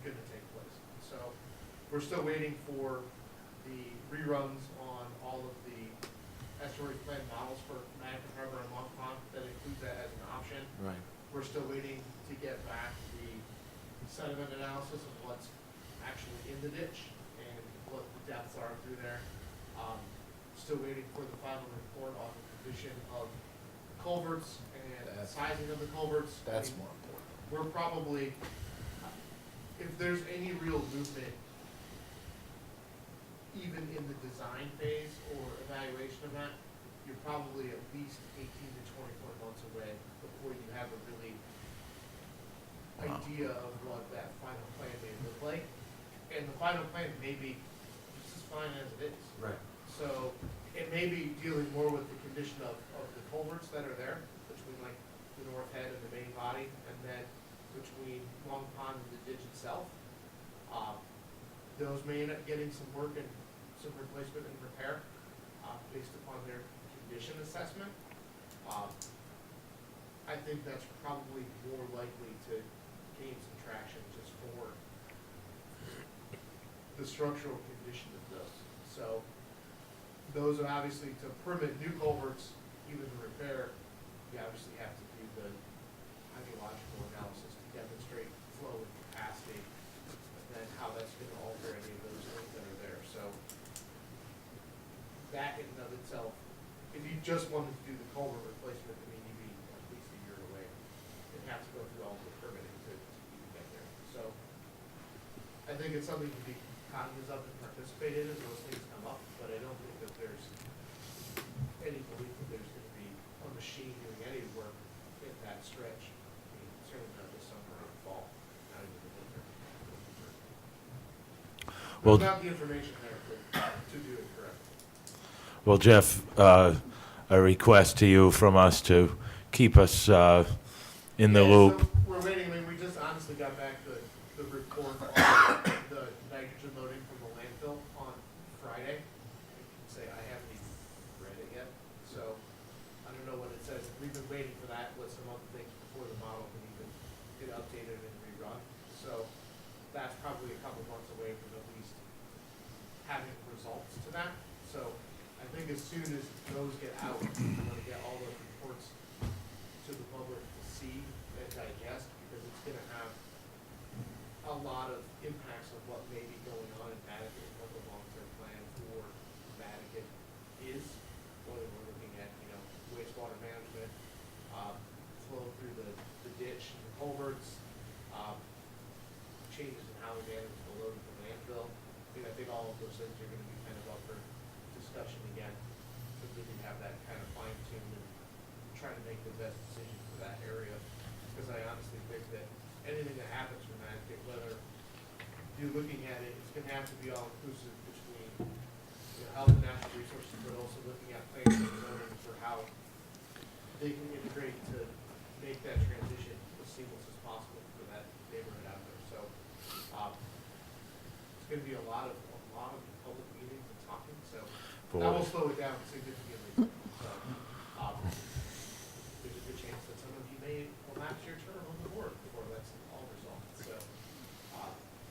gonna take place. So, we're still waiting for the reruns on all of the estuary plan models for Nantucket Harbor and Long Pond that includes that as an option. Right. We're still waiting to get back the sediment analysis of what's actually in the ditch and what the depths are through there. Still waiting for the final report on the condition of culverts and sizing of the culverts. That's I mean, more important. We're probably, if there's any real movement, even in the design phase or evaluation of that, you're probably at least 18 to 24 months away before you have a really idea of what that final plan may look like. And the final plan may be just as fine as it is. Right. So it may be dealing more with the condition of the culverts that are there between like the north head and the main body, and then between Long Pond and the ditch itself. Those may end up getting some work and some replacement and repair, based upon their condition assessment. I think that's probably more likely to gain some traction just for the structural condition of those. So those are obviously, to permit new culverts, even to repair, you obviously have to do the hydrological analysis to demonstrate flow and capacity, and then how that's gonna alter any of those things that are there. So that in and of itself, if you just wanted to do the culvert replacement, I mean, you'd be at least a year away. You'd have to go through all the permitting to even get there. So I think it's something to be cognizant of and participate in as those things come up, but I don't think that there's any belief that there's gonna be a machine doing any work in that stretch. I mean, certainly not this summer or fall, not even the winter. Well- There's not the information there to do it correctly. Well, Jeff, a request to you from us to keep us in the Yeah, loop. so we're waiting, I mean, we just honestly got back the report on the nitrogen loading from the landfill on Friday. I can say I haven't even read it yet, so I don't know what it says. We've been waiting for that with some other things before the model can even get updated and rerun. So that's probably a couple months away from at least having results to that. So I think as soon as those get out, we're gonna get all those reports to the public to see and digest, because it's gonna have a lot of impacts of what may be going on in Nantucket, and what the long-term plan for Nantucket is, whether we're looking at, wastewater management, flow through the ditch and the culverts, changes in how we manage the load of the landfill. I think all of those things are gonna be kind of up for discussion again, so we can have that kind of fine-tuned and try to make the best decision for that area. Because I honestly think that anything that happens from that, whether you're looking at it, it's gonna have to be all inclusive between, health and natural resources, but also looking at plans and zoning for how they can integrate to make that transition as seamless as possible for that neighborhood out there. So, it's gonna be a lot of public meetings and talking, so that will slow it down significantly. So, there's a good chance that some of you may elapse your term on the board before that's all resolved. So,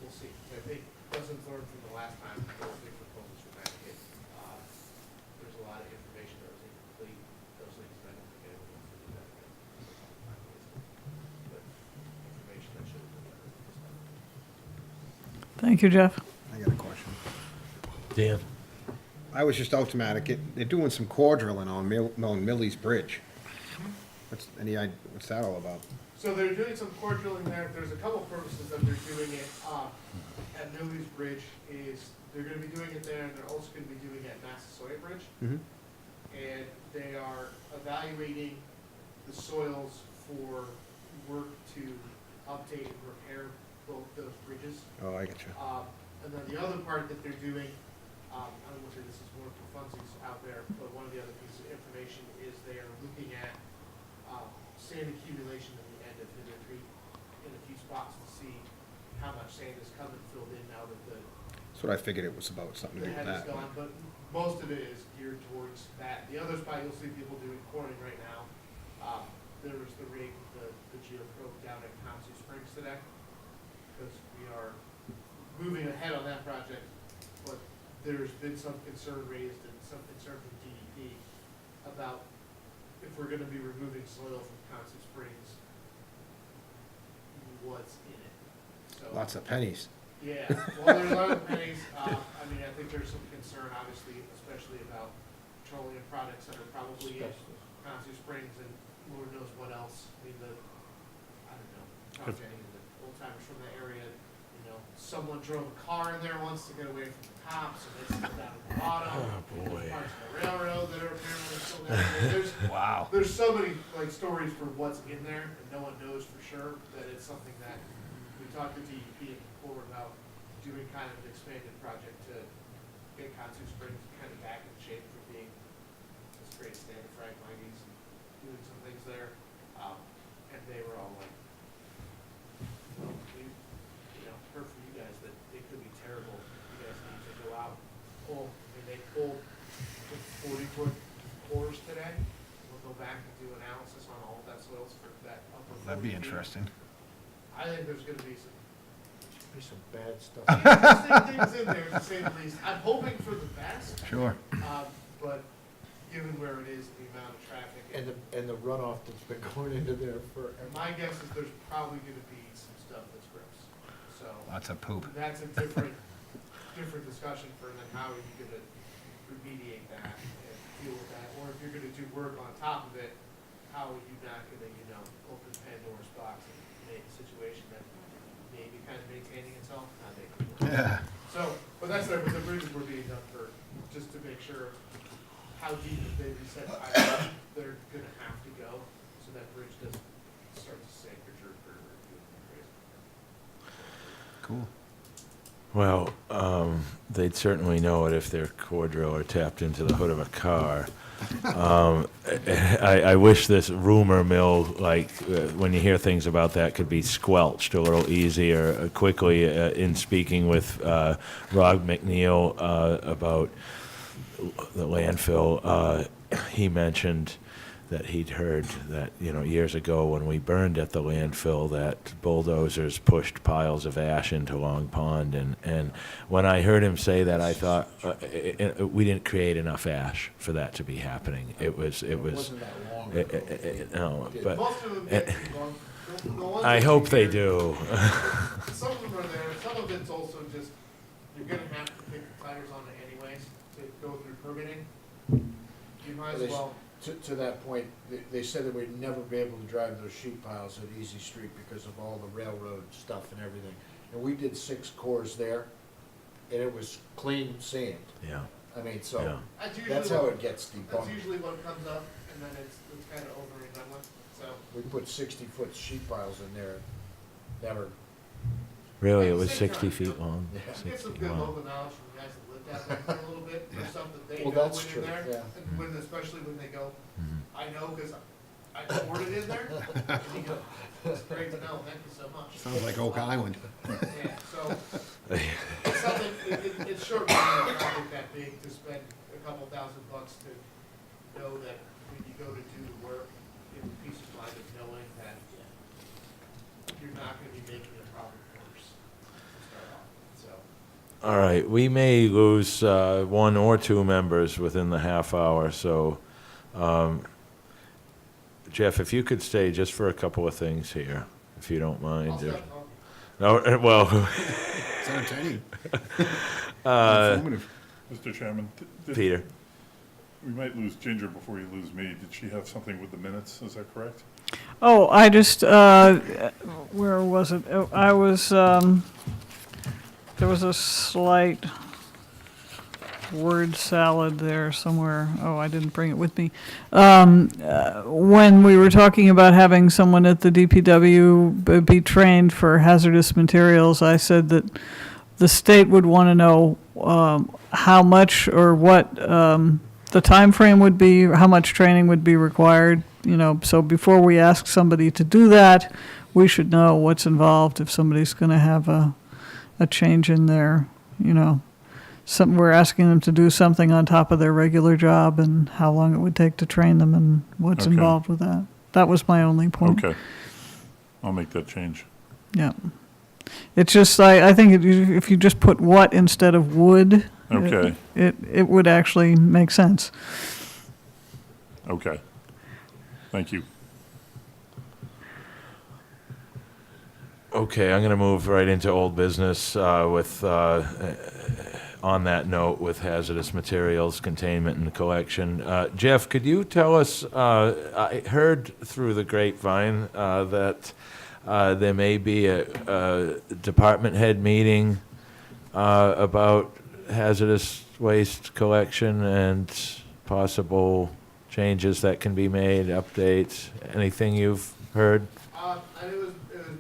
we'll see. I think lessons learned from the last time, those big proposals from that kid, there's a lot of information that was incomplete, those things, and I don't think anyone wants to do that again. But information that should have been better this time. Thank you, Jeff. I got a question. Dan? I was just out to Nantucket. They're doing some core drilling on Millie's Bridge. What's that all about? So they're doing some core drilling there. There's a couple purposes that they're doing it. At Millie's Bridge is, they're gonna be doing it there, and they're also gonna be doing it at Massasoit Bridge. Mm-hmm. And they are evaluating the soils for work to update and repair both those bridges. Oh, I get you. And then the other part that they're doing, I don't want to say this is more for funsies out there, but one of the other pieces of information is they are looking at sand accumulation at the end of Hinder Creek in a few spots to see how much sand is coming filled in now that the That's what I figured it was about, something to do with head is that. gone, but most of it is geared towards that. The other spot, you'll see people doing quarrying right now. There was the rig, the geoprobe down at Council Springs today, because we are moving ahead on that project, but there's been some concern raised and some concern from DEP about if we're gonna be removing soil from Council Springs, what's in it. So, Lots of pennies. yeah, well, there's a lot of pennies. I mean, I think there's some concern, obviously, especially about petroleum products that are probably in Council Springs and Lord knows what else. I mean, I don't know, talk to any of the old timers from the area, someone drove a car in there once to get away from the cops, and they sit down at the bottom. Oh, boy. There's parts of the railroad that are apparently still down there. Wow. There's so many, stories for what's in there, and no one knows for sure that it's something that we talked to DEP and before about doing kind of an expanded project to get Katsu Springs kind of back in shape for being this great stand of Phragmites and doing some things there. And they were all like, well, we, heard from you guys that it could be terrible. You guys need to go out, and they pulled 40-foot cores today. We'll go back and do analysis on all of that soils for that upper. That'd be 40 feet. interesting. I think there's gonna be some Be some bad stuff. interesting things in there, to say the least. I'm hoping for the best, Sure. but given where it is, the amount of traffic, And the runoff that's been going into there for, my guess is there's probably gonna be some stuff that's gross. So Lots of poop. that's a different discussion for then how are you gonna remediate that and deal with that? Or if you're gonna do work on top of it, how are you not gonna, open Pandora's box and make a situation that may be kind of maintaining itself, not making it worse. Yeah. So, but that's there, but the bridges were being done for, just to make sure how deep if they reset pipe, they're gonna have to go, so that bridge doesn't start to sink or jerk or do anything crazy. Cool. Well, they'd certainly know it if their core driller tapped into the hood of a car. I wish this rumor mill, when you hear things about that, could be squelched a little easier. Quickly, in speaking with Rob McNeil about the landfill, he mentioned that he'd heard that, years ago when we burned at the landfill, that bulldozers pushed piles of ash into Long Pond. And when I heard him say that, I thought, we didn't create enough ash for that to be happening. It wasn't that long ago. no, but Most of them get gone. The ones I that hope you they hear- do. Some of them are there, some of it's also just, you're gonna have to pick the tires on it anyways to go through permitting. You might as well, To that point, they said that we'd never be able to drive those sheet piles at Easy Street because of all the railroad stuff and everything. And we did 6 cores there, and it was clean sand. Yeah, I mean, yeah. so that's usually that's how what, it gets that's debunked. usually what comes up, and then it's kind of over and done with, so. We put 60-foot sheet piles in there, never, Really, it At the was same 60 time, feet long? Yeah. You get some 60, good wow. local knowledge from the guys that lived out there for a little bit, for stuff that they Well, know that's when true, in there. yeah. And when, especially when they go, Mhm. I know, cause I poured it in there, and you go, it's great to know, thank you so much. Sounds like Oak Island. Yeah, so, it's something, it's short money, it's not like that big to spend a couple $1,000 to know that when you go to do the work, you have peace of mind of knowing that you're not gonna be making a problem worse to start off, so. All right, we may lose 1 or 2 members within the half hour, so Jeff, if you could stay just for a couple of things here, if you don't mind. I'll stop talking. No, well, It's entertaining. uh, Informative. Mr. Chairman, Peter. we might lose Ginger before you lose me. Did she have something with the minutes? Is that correct? Oh, I just, where was it? Oh, I was, there was a slight word salad there somewhere. Oh, I didn't bring it with me. When we were talking about having someone at the DPW be trained for hazardous materials, I said that the state would want to know how much or what the time frame would be, how much training would be required. So before we ask somebody to do that, we should know what's involved if somebody's going to have a change in their, we're asking them to do something on top of their regular job and how long it would take to train them and what's Okay. involved with that. That was my only point. Okay. I'll make that change. Yeah. It's just, I think if you just put what instead of would, Okay, it would actually make sense. okay. Thank you. Okay, I'm going to move right into old business with, on that note, with hazardous materials containment and collection. Jeff, could you tell us, I heard through the grapevine that there may be a department head meeting about hazardous waste collection and possible changes that can be made, updates, anything you've heard? And it was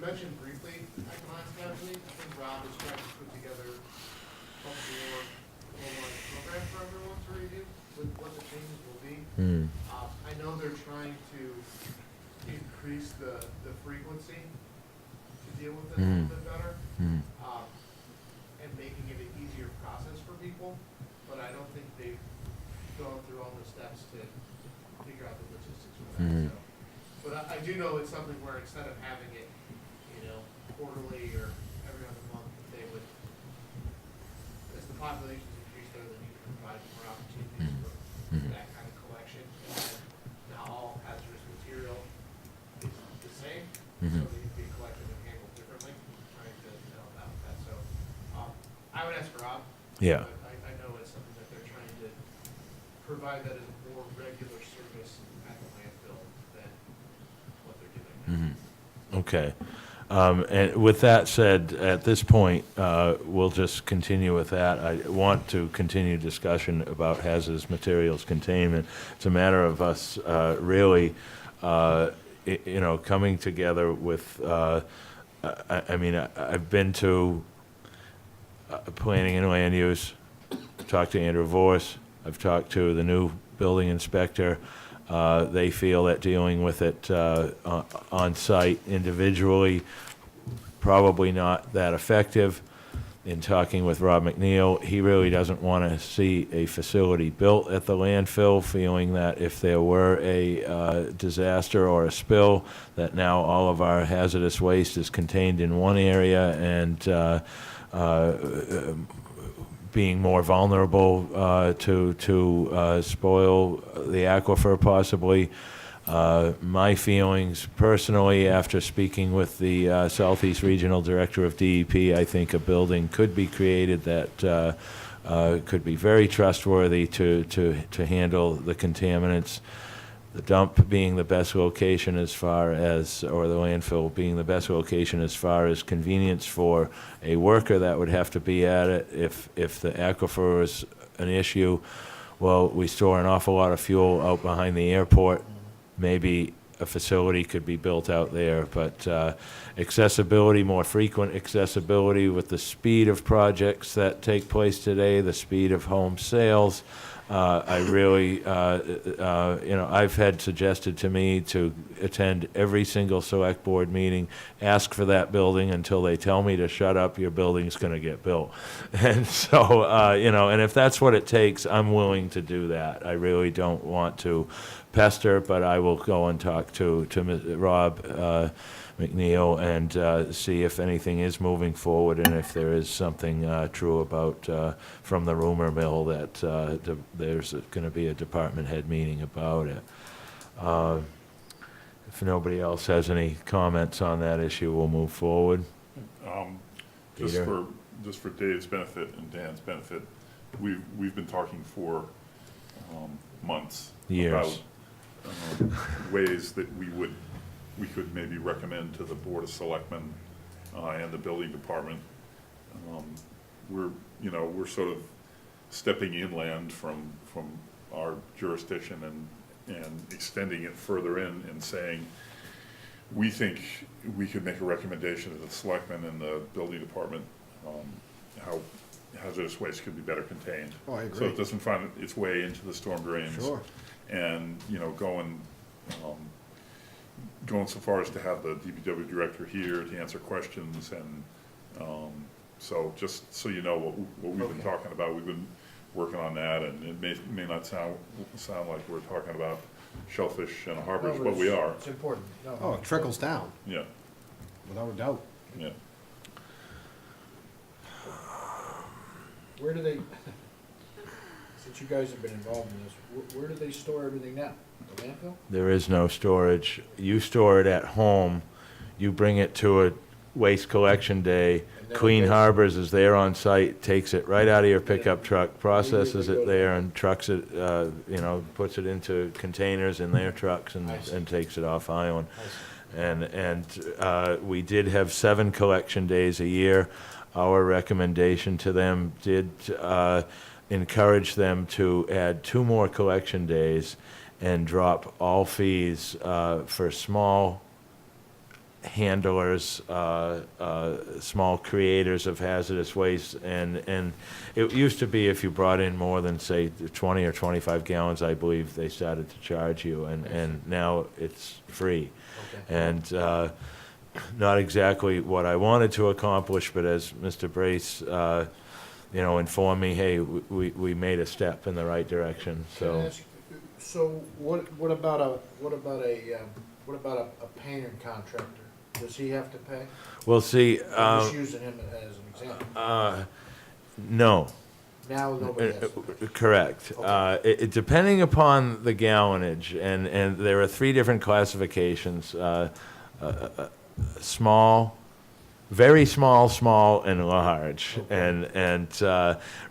mentioned briefly at the last council meeting. I think Rob is trying to put together I know they're trying to increase the frequency to deal with it a little bit better, and making it an easier process for people, but I don't think they've gone through all the steps to figure out the logistics for that, so. But I do know it's something where instead of having it, quarterly or every other month, they would, as the population's increased, there, they need to provide more opportunities for that kind of collection. And now all hazardous material is the same, so they need to be collected and handled differently, trying to about that, so, I would ask Rob. Yeah. But I know it's something that they're trying to provide that as a more regular service at the landfill than what they're doing now. Okay. And with that said, at this point, we'll just continue with that. I want to continue discussion about hazardous materials containment. It's a matter of us really, coming together with, I've been to planning and land use, talked to Andrew Vorse, I've talked to the new building inspector. They feel that dealing with it on site individually, probably not that effective. In talking with Rob McNeil, he really doesn't want to see a facility built at the landfill, feeling that if there were a disaster or a spill, that now all of our hazardous waste is contained in one area and being more vulnerable to spoil the aquifer possibly. My feelings personally, after speaking with the Southeast Regional Director of DEP, I think a building could be created that could be very trustworthy to handle the contaminants. The dump being the best location as far as, or the landfill being the best location as far as convenience for a worker that would have to be at it if the aquifer is an issue. Well, we store an awful lot of fuel out behind the airport. Maybe a facility could be built out there, but accessibility, more frequent accessibility with the speed of projects that take place today, the speed of home sales. I really, I've had suggested to me to attend every single select board meeting, ask for that building until they tell me to shut up, your building's going to get built. And so, and if that's what it takes, I'm willing to do that. I really don't want to pester, but I will go and talk to Rob McNeil and see if anything is moving forward and if there is something true about, from the rumor mill, that there's going to be a department head meeting about it. If nobody else has any comments on that issue, we'll move forward. Just Peter? for Dave's benefit and Dan's benefit, we've been talking for months. Years. About ways that we could maybe recommend to the Board of Selectmen and the building department. We're sort of stepping inland from our jurisdiction and extending it further in and saying, we think we could make a recommendation to the selectmen and the building department how hazardous waste could be better contained. Oh, I agree. So it doesn't find its way into the storm drains. Sure. And, going so far as to have the DPW director here to answer questions, and so just so you know what we've been talking about, we've been working on that, and it may not sound like we're talking about shellfish and harbors, but we are. It's important. No. Oh, it trickles down, Yeah, without a doubt. yeah. Where do they, since you guys have been involved in this, where do they store everything now? The landfill? There is no storage. You store it at home. You bring it to a waste collection day. And then Clean it goes- Harbors is there on site, takes it right out of your pickup truck, processes it there, and trucks it, puts it into containers in their trucks I see. and takes it off island. I see. And we did have 7 collection days a year. Our recommendation to them did encourage them to add 2 more collection days and drop all fees for small handlers, small creators of hazardous waste, and it used to be if you brought in more than, say, 20 or 25 gallons, I believe they started to charge you, and now it's free. Okay. And not exactly what I wanted to accomplish, but as Mr. Brace, informed me, hey, we made a step in the right direction, Can I so. ask, so what about a painter contractor? Does he have to pay? We'll see, I'm just using him as an example. no. Now nobody has to pay. Correct. Okay. Depending upon the gallonage, and there are 3 different classifications, small, very small, small, and large. Okay. And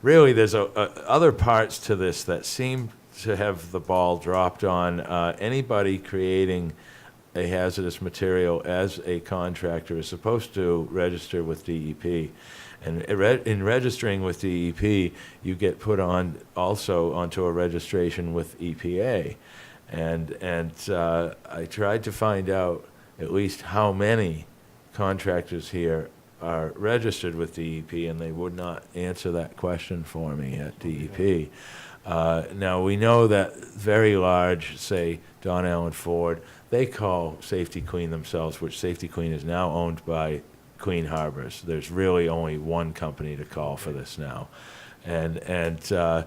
really, there's other parts to this that seem to have the ball dropped on anybody creating a hazardous material as a contractor is supposed to register with DEP. And in registering with DEP, you get put on also onto a registration with EPA. And I tried to find out at least how many contractors here are registered with DEP, and they would not answer that question for me at DEP. Now, we know that very large, say, Don Allen Ford, they call Safety Queen themselves, which Safety Queen is now owned by Clean Harbors. There's really only one company to call for this now. And I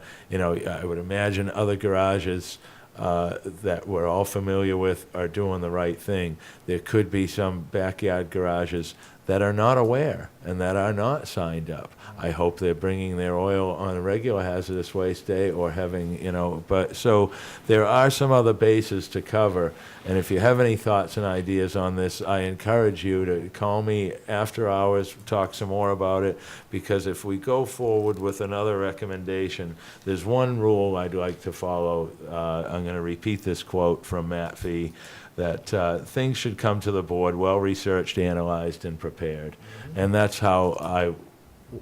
would imagine other garages that we're all familiar with are doing the right thing. There could be some backyard garages that are not aware and that are not signed up. I hope they're bringing their oil on a regular hazardous waste day or having, but so there are some other bases to cover. And if you have any thoughts and ideas on this, I encourage you to call me after hours, talk some more about it, because if we go forward with another recommendation, there's one rule I'd like to follow. I'm going to repeat this quote from Matt Fee, that things should come to the board well-researched, analyzed, and prepared. And that's how I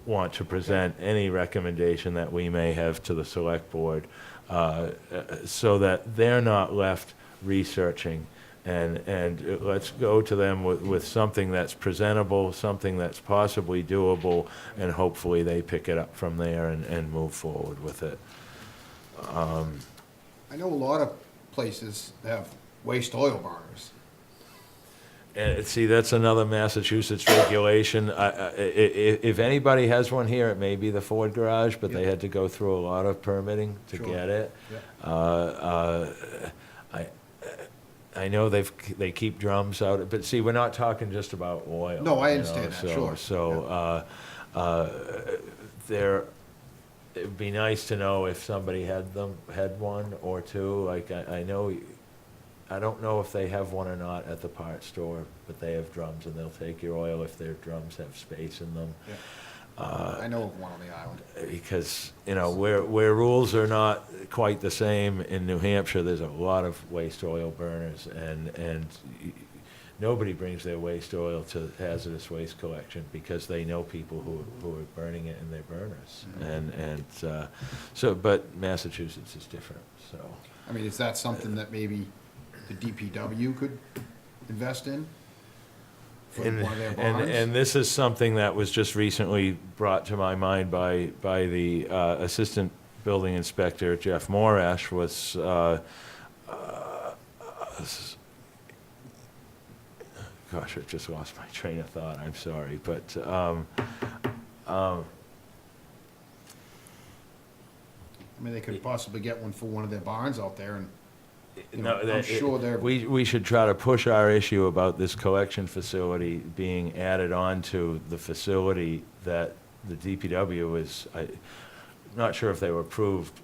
want to present any recommendation that we may have to the select board, so that they're not left researching. And let's go to them with something that's presentable, something that's possibly doable, and hopefully they pick it up from there and move forward with it. I know a lot of places have waste oil burners. And see, that's another Massachusetts regulation. If anybody has one here, it may be the Ford garage, but they had to go through a lot of permitting to Sure. get it. Yep. I know they keep drums out, but see, we're not talking just about oil. No, I you know, understand that, so- sure. So, it'd be nice to know if somebody had one or two. Like, I know, I don't know if they have one or not at the parts store, but they have drums, and they'll take your oil if their drums have space in them. Yeah. I know of one on the island. Because, where rules are not quite the same in New Hampshire, there's a lot of waste oil burners, and nobody brings their waste oil to hazardous waste collection because they know people who are burning it in their burners. But Massachusetts is different, so. I mean, is that something that maybe the DPW could invest in? For And, one of their and, barns? and this is something that was just recently brought to my mind by the Assistant Building Inspector, Jeff Morash, was, gosh, I just lost my train of thought, I'm sorry, but, I mean, they could possibly get one for one of their barns out there, and I'm sure they're. We should try to push our issue about this collection facility being added on to the facility that the DPW is, I'm not sure if they were approved,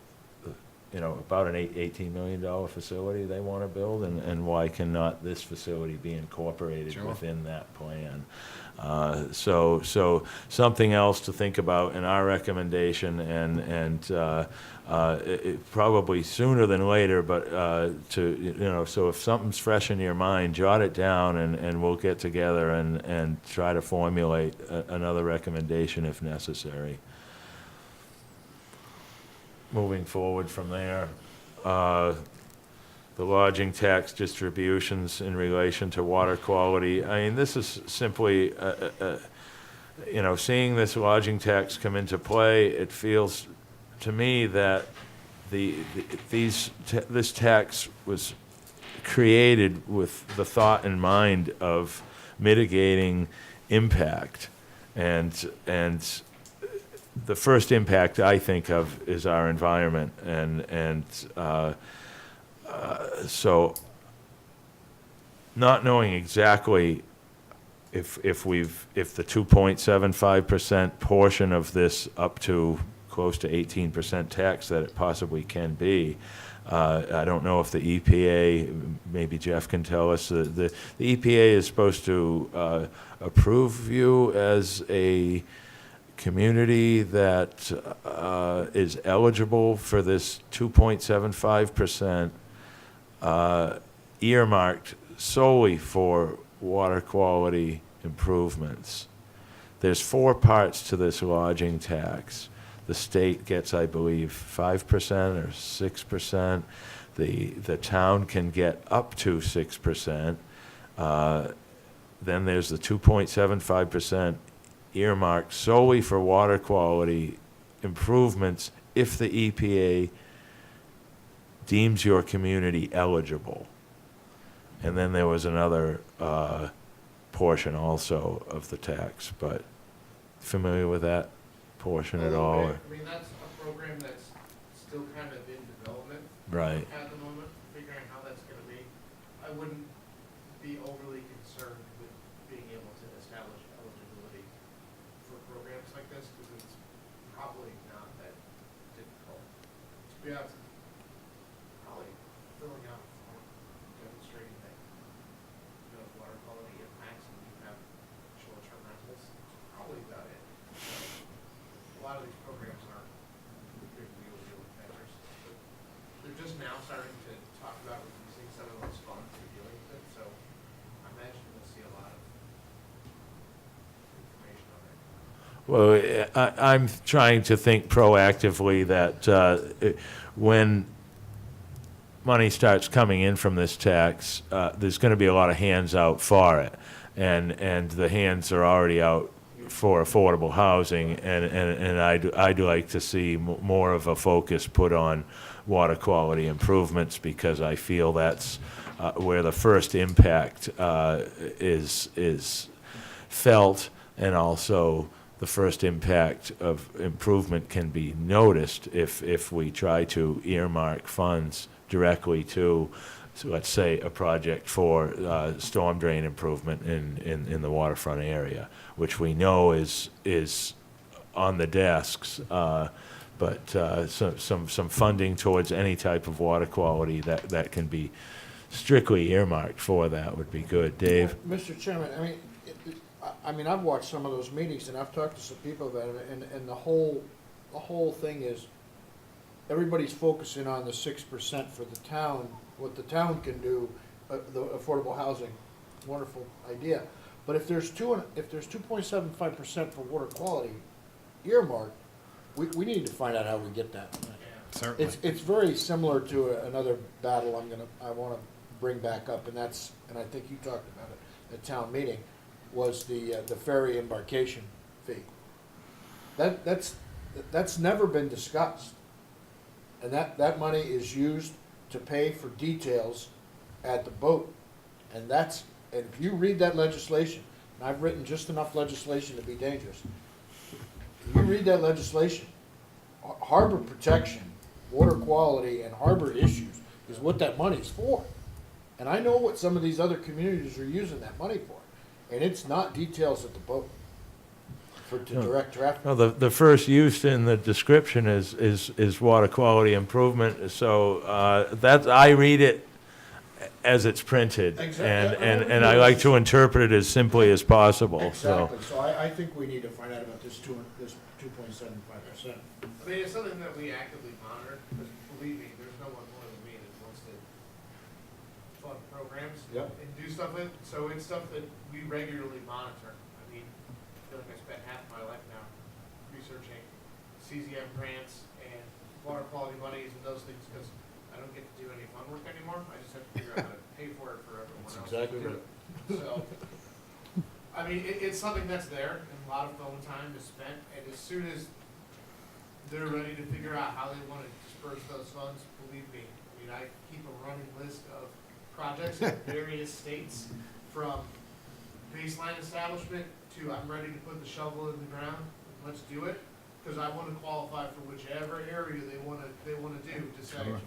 about an $18 million facility they want to build, and why cannot this facility be incorporated Sure. within that plan? So something else to think about in our recommendation, and probably sooner than later, but so if something's fresh in your mind, jot it down, and we'll get together and try to formulate another recommendation if necessary. Moving forward from there, the lodging tax distributions in relation to water quality. I mean, this is simply, seeing this lodging tax come into play, it feels to me that this tax was created with the thought in mind of mitigating impact. And the first impact I think of is our environment. So not knowing exactly if the 2.75% portion of this up to close to 18% tax that it possibly can be, I don't know if the EPA, maybe Jeff can tell us, the EPA is supposed to approve you as a community that is eligible for this 2.75% earmarked solely for water quality improvements. There's 4 parts to this lodging tax. The state gets, I believe, 5% or 6%. The town can get up to 6%. Then there's the 2.75% earmarked solely for water quality improvements if the EPA deems your community eligible. And then there was another portion also of the tax, but familiar with that portion at all? I mean, that's a program that's still kind of in development. Right. At the moment, figuring how that's gonna be. I wouldn't be overly concerned with being able to establish eligibility for programs like this, because it's probably not that difficult. To be honest, probably filling out a form demonstrating that you have water quality impacts and you have short-term rentals, probably about it. A lot of these programs aren't big deal measures, but they're just now starting to talk about releasing some of those funds for dealing with it, so I imagine we'll see a lot of information on it. Well, I'm trying to think proactively that when money starts coming in from this tax, there's going to be a lot of hands out for it, and the hands are already out for affordable housing, and I'd like to see more of a focus put on water quality improvements, because I feel that's where the first impact is felt, and also the first impact of improvement can be noticed if we try to earmark funds directly to, so let's say, a project for storm drain improvement in the waterfront area, which we know is on the desks, but some funding towards any type of water quality that can be strictly earmarked for that would be good. Dave? Mr. Chairman, I mean, I've watched some of those meetings and I've talked to some people about it, and the whole thing is, everybody's focusing on the 6% for the town, what the town can do, the affordable housing, wonderful idea. But if there's 2.75% for water quality earmarked, we need to find out how we get that. Certainly. It's very similar to another battle I wanna bring back up, and I think you talked about it at town meeting, was the ferry embarkation fee. That's never been discussed. And that money is used to pay for details at the boat. And if you read that legislation, and I've written just enough legislation to be dangerous, if you read that legislation, harbor protection, water quality, and harbor issues is what that money's for. And I know what some of these other communities are using that money for, and it's not details at the boat to direct traffic. Well, the first use in the description is water quality improvement, so I read it as it's printed. Exactly. And I like to interpret it as simply as possible, so. Exactly, so I think we need to find out about this 2.75%. I mean, it's something that we actively monitor, because believe me, there's no one more than me that wants to fund programs Yep. and do stuff with, so it's stuff that we regularly monitor. I mean, I feel like I spent half my life now researching CZM grants and water quality monies and those things, because I I don't get to do any fun work anymore, I just have to figure out how to pay for it for everyone else. That's to exactly do right. it. So, I mean, it's something that's there, and a lot of phone time is spent, and as soon as they're ready to figure out how they wanna disperse those funds, believe me, I mean, I keep a running list of projects in various states, from baseline establishment to I'm ready to put the shovel in the ground, let's do it, cause I wanna qualify for whichever area they wanna do, to say, Sure.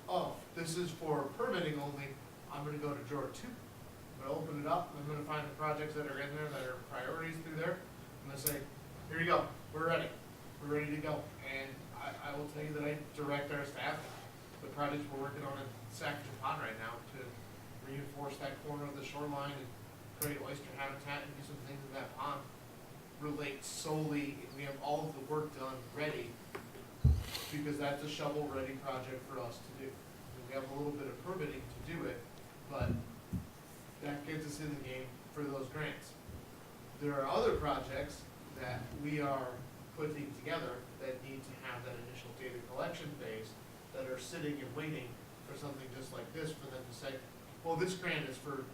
oh, this is for permitting only, I'm gonna go to drawer two. I'm gonna open it up, I'm gonna find the projects that are in there that are priorities through there, I'm gonna say, here you go, we're ready to go. And I will tell you that I direct our staff, the projects we're working on in Sackatchew Pond right now, to reinforce that corner of the shoreline and create oyster habitat and do some things in that pond, relate solely, we have all of the work done ready, because that's a shovel-ready project for us to do. We have a little bit of permitting to do it, but that gets us in the game for those grants. There are other projects that we are putting together that need to have that initial data collection phase, that are sitting and waiting for something just like this, for them to say, well, this grant is for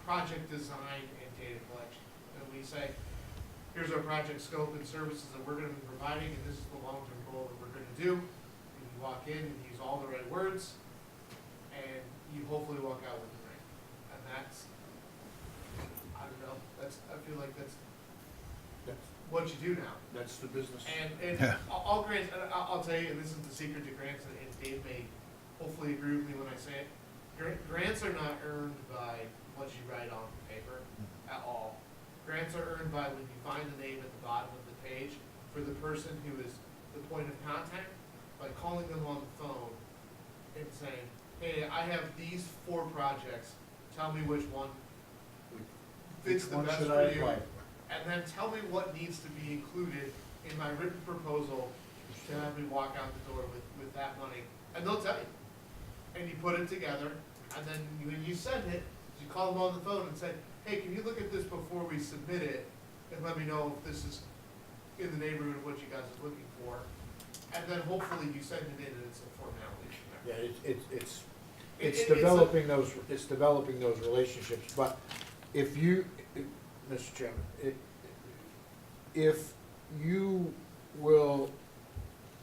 project design and data collection. And we say, here's our project scope and services that we're gonna be providing, and this is the long-term goal that we're gonna do. And you walk in and use all the right words, and you hopefully walk out with the grant. And that's, I don't know, I feel like that's what you do now. That's the business. And all grants, and I'll tell you, and this is the secret to grants, and Dave may hopefully agree with me when I say it, grants are not earned by what you write on paper at all. Grants are earned by when you find the name at the bottom of the page for the person who is the point of contact, by calling them on the phone and saying, hey, I have these 4 projects, tell me which one fits the best for you. And then tell me what needs to be included in my written proposal to have me walk out the door with that money. And they'll tell you. And you put it together, and then when you send it, you call them on the phone and say, hey, can you look at this before we submit it, and let me know if this is in the neighborhood of what you guys are looking for. And then hopefully you send it in and it's a formality. Yeah, it's It's developing those relationships, but if you, Mr. Chairman, if you will,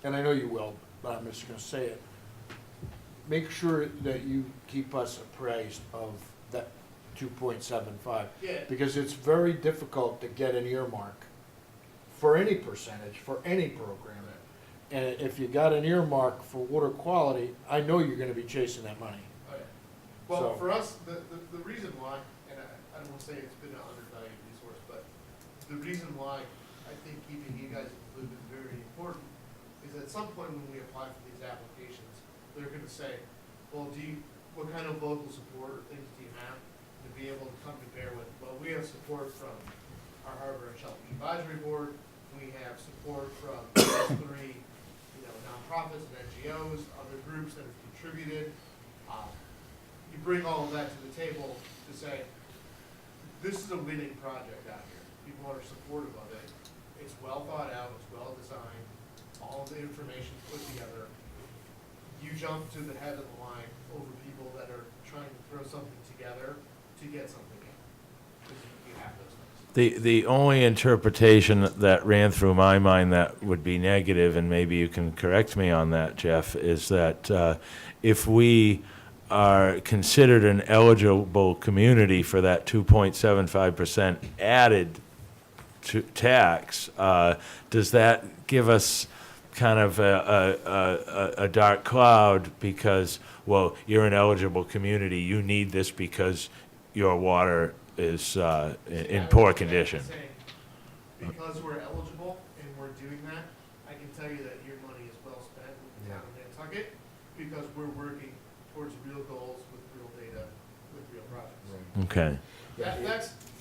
and I know you will, but I'm just gonna say it, make sure that you keep us appraised of that 2.75. Yeah. Because it's very difficult to get an earmark for any percentage, for any program. And if you got an earmark for water quality, I know you're gonna be chasing that money. Oh, yeah. Well, So- for us, the reason why, and I don't wanna say it's been an undervalued resource, but the reason why I think keeping you guys included is very important is at some point when we apply for these applications, they're gonna say, well, what kind of local support or things do you have to be able to come to bear with? Well, we have support from our Harbor and Shellfish Advisory Board, we have support from those 3, nonprofits and NGOs, other groups that have contributed. You bring all of that to the table to say, this is a winning project out here. People are supportive of it. It's well thought out, it's well designed, all of the information put together. You jump to the head of the line over people that are trying to throw something together to get something in. Because you have those things. The only interpretation that ran through my mind that would be negative, and maybe you can correct me on that, Jeff, is that if we are considered an eligible community for that 2.75% added to tax, does that give us kind of a dark cloud because, well, you're an eligible community, you need this because your water is in poor condition? Because we're eligible and we're doing that, I can tell you that your money is well spent with the town of Nantucket, because we're working towards real goals with real data, with real projects. Okay.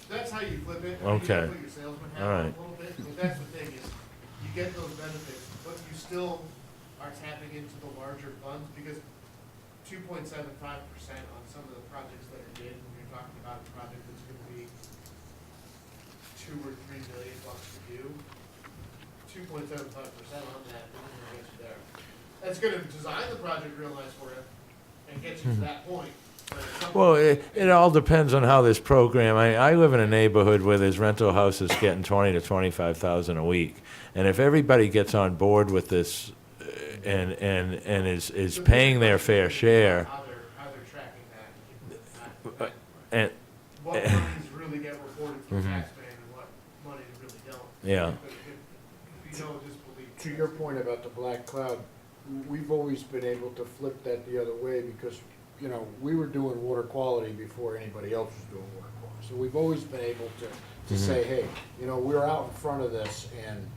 That's how you flip it. Okay. You put your salesman hat All on right. a little bit, but that's the thing is, you get those benefits, but you still are tapping into the larger funds, because 2.75% on some of the projects that are bid, when you're talking about a project that's gonna be $2 or $3 million to do, 2.75% on that isn't gonna get you there. It's gonna design the project real nice for you and get you to that point. But at some Well, point- it all depends on how this program, I live in a neighborhood where there's rental houses getting 20 to 25,000 a week. And if everybody gets on board with this and is So paying the their question fair is share, How they're tracking that. and, What monies really get reported through Mhm. taxman and what money really don't. Yeah. But if you don't disbelieve. To your point about the black cloud, we've always been able to flip that the other way because, you know, we were doing water quality before anybody else was doing water quality. So we've always been able to say, hey, you know, we're out in front of this and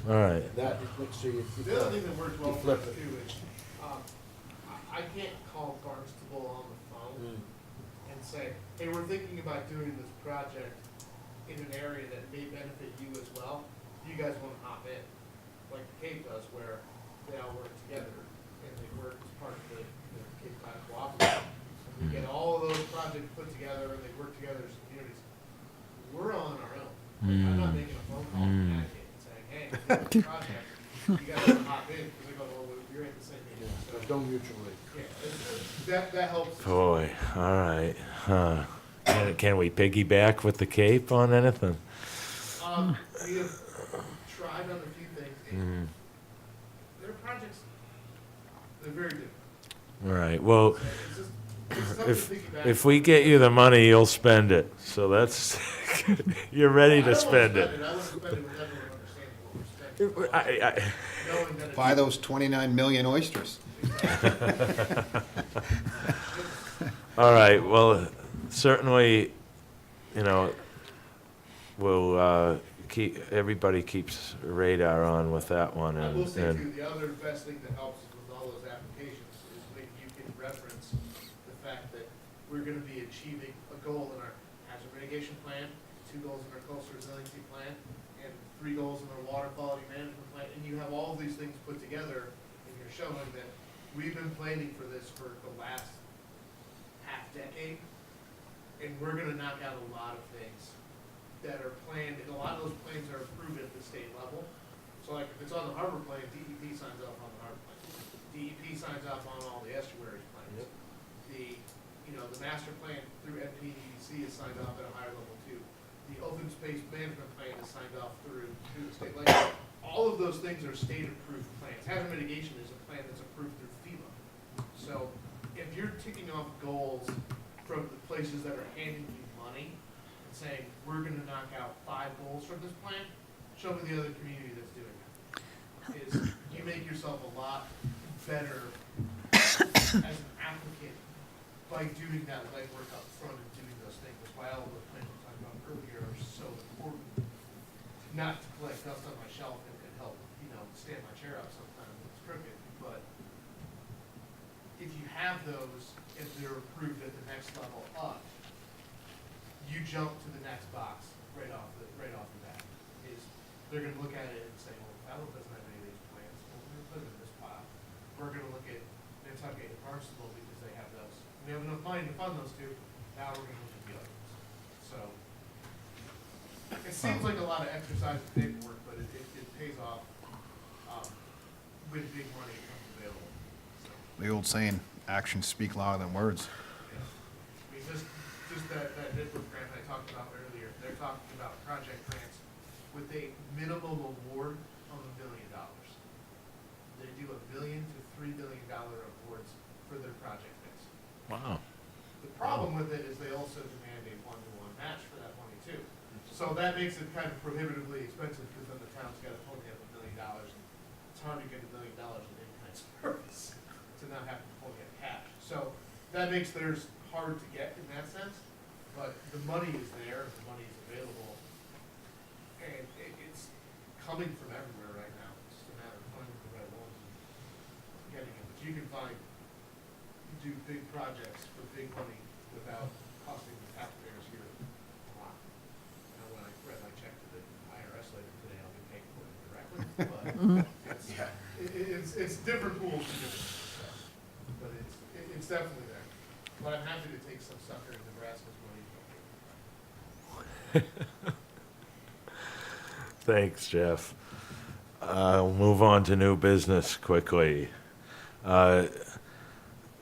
all right. that, so you. The other thing that works well You for us flip it. too is, I can't call Barnstable on the phone and say, hey, we're thinking about doing this project in an area that may benefit you as well. Do you guys wanna hop in? Like the Cape does, where they all work together and they work as part of the Cape Cod Cooperative. And we get all of those projects put together and they work together as communities. We're on our own. Like, I'm not making a phone call to Nantucket and saying, hey, we're doing this project, you guys wanna hop in? Cause they go, well, you're in the same meeting. So, Don't mutually. yeah, that helps. Boy, all right. Huh. Can we piggyback with the Cape on anything? We have tried on a few things. Mhm. Their projects, they're very different. All right, well, It's just, it's something to think about. if we get you the money, you'll spend it. So that's, you're ready I to don't spend wanna it. I wouldn't spend it with everyone understanding what we're spending. Knowing that it's. Buy those 29 million oysters. All right, well, certainly, you know, we'll everybody keeps radar on with that one. I will say too, And the other best thing that helps with all those applications is when you can reference the fact that we're gonna be achieving a goal in our hazard mitigation plan, 2 goals in our coastal resiliency plan, and 3 goals in our water quality management plan, and you have all of these things put together, and you're showing that we've been planning for this for the last half-decade, and we're gonna knock out a lot of things that are planned, and a lot of those plans are approved at the state level. So like, if it's on the harbor plan, DEP signs off on the harbor plan. DEP signs off on all the estuaries plans. The, you know, the master plan through NPDEC is signed off at a higher level too. The open space management plan is signed off through the state. Like, all of those things are state-approved plans. Hazard mitigation is a plan that's approved through FEMA. So if you're ticking off goals from the places that are handing you money and saying, we're gonna knock out 5 goals from this plan, show me the other community that's doing that. Is you make yourself a lot better as an applicant by doing that legwork up front and doing those things. That's why all the plans we talked about earlier are so important. Not to collect dust on my shelf and help, you know, stand my chair up sometimes when it's crooked, but if you have those, if they're approved at the next level up, you jump to the next box right off the bat. Is they're gonna look at it and say, well, Fallon doesn't have any of these plans, well, we're gonna put them in this pile. We're gonna look at Nantucket and Barnstable because they have those. We have enough money to fund those 2, now we're gonna look at the other ones. So, it seems like a lot of exercise and paperwork, but it pays off, with big money comes available, so. The old saying, actions speak louder than words. Yeah. I mean, just that NIPRIP grant I talked about earlier, they're talking about project grants with a minimum award of $1 million. They do $1 million to $3 billion awards for their project mix. wow. The problem with it is they also demand a 1-to-1 match for that money too. So that makes it kind of prohibitively expensive because then the town's got to only have $1 million. It's hard to get $1 million in any kind of service to not have to pull get cash. So that makes theirs hard to get in that sense, but the money is there, the money is available, and it's coming from everywhere right now. It's just a matter of finding the right ones and getting it. But you can do big projects for big money without costing the taxpayers here a lot. You know, when I read my check to the IRS later today, I'll be paying for it directly, but it's different pools to do it. But it's definitely there. But I'm happy to take some sucker in Nebraska's money. Thanks, Jeff. I'll move on to new business quickly.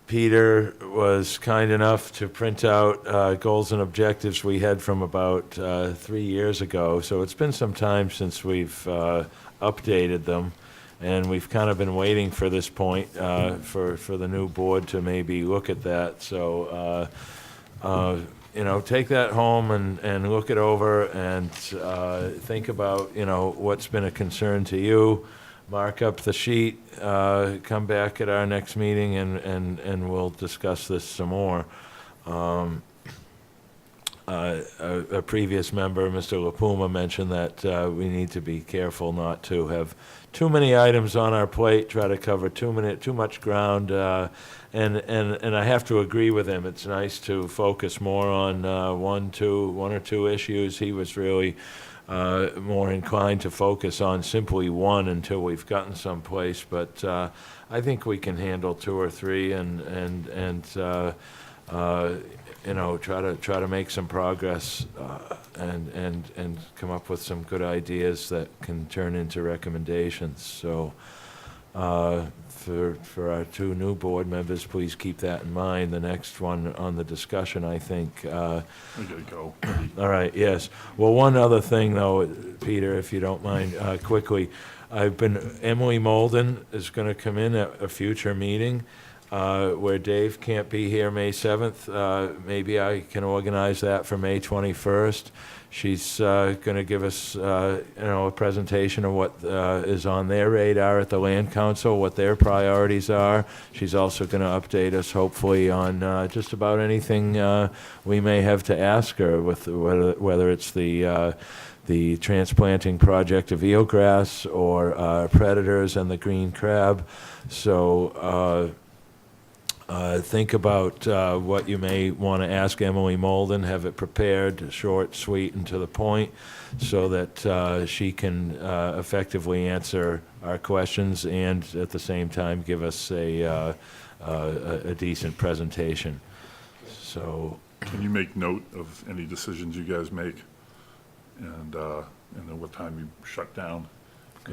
Peter was kind enough to print out goals and objectives we had from about 3 years ago. So it's been some time since we've updated them, and we've kind of been waiting for this point for the new board to maybe look at that. So, take that home and look it over and think about, what's been a concern to you. Mark up the sheet, come back at our next meeting, and we'll discuss this some more. A previous member, Mr. LaPuma, mentioned that we need to be careful not to have too many items on our plate, try to cover too much ground, and I have to agree with him. It's nice to focus more on one or two issues. He was really more inclined to focus on simply one until we've gotten someplace, but I think we can handle 2 or 3 and try to make some progress and come up with some good ideas that can turn into recommendations. So for our 2 new board members, please keep that in mind. The next one on the discussion, I think. We gotta go. All right, yes. Well, one other thing, though, Peter, if you don't mind, quickly. Emily Molden is going to come in at a future meeting where Dave can't be here May 7th. Maybe I can organize that for May 21st. She's going to give us, a presentation of what is on their radar at the Land Council, what their priorities are. She's also going to update us, hopefully, on just about anything we may have to ask her, with whether it's the transplanting project of eelgrass or predators and the green crab. So think about what you may want to ask Emily Molden, have it prepared, short, sweet, and to the point, so that she can effectively answer our questions and at the same time give us a decent presentation. So, Can you make note of any decisions you guys make? And then what time you shut down?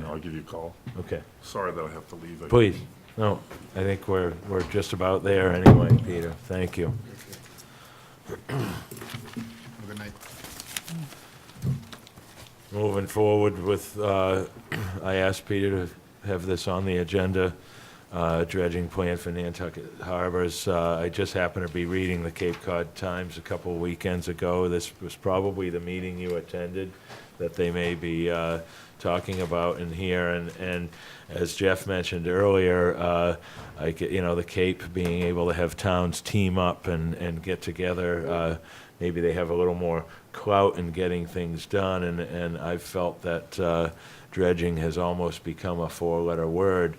I'll give you a call. okay. Sorry that I have to leave. Please. No, I think we're just about there anyway, Peter. Thank you. Good night. Moving forward with, I asked Peter to have this on the agenda, dredging plan for Nantucket Harbors. I just happened to be reading the Cape Cod Times a couple of weekends ago. This was probably the meeting you attended that they may be talking about in here. And as Jeff mentioned earlier, the Cape being able to have towns team up and get together, maybe they have a little more clout in getting things done. And I've felt that dredging has almost become a 4-letter word,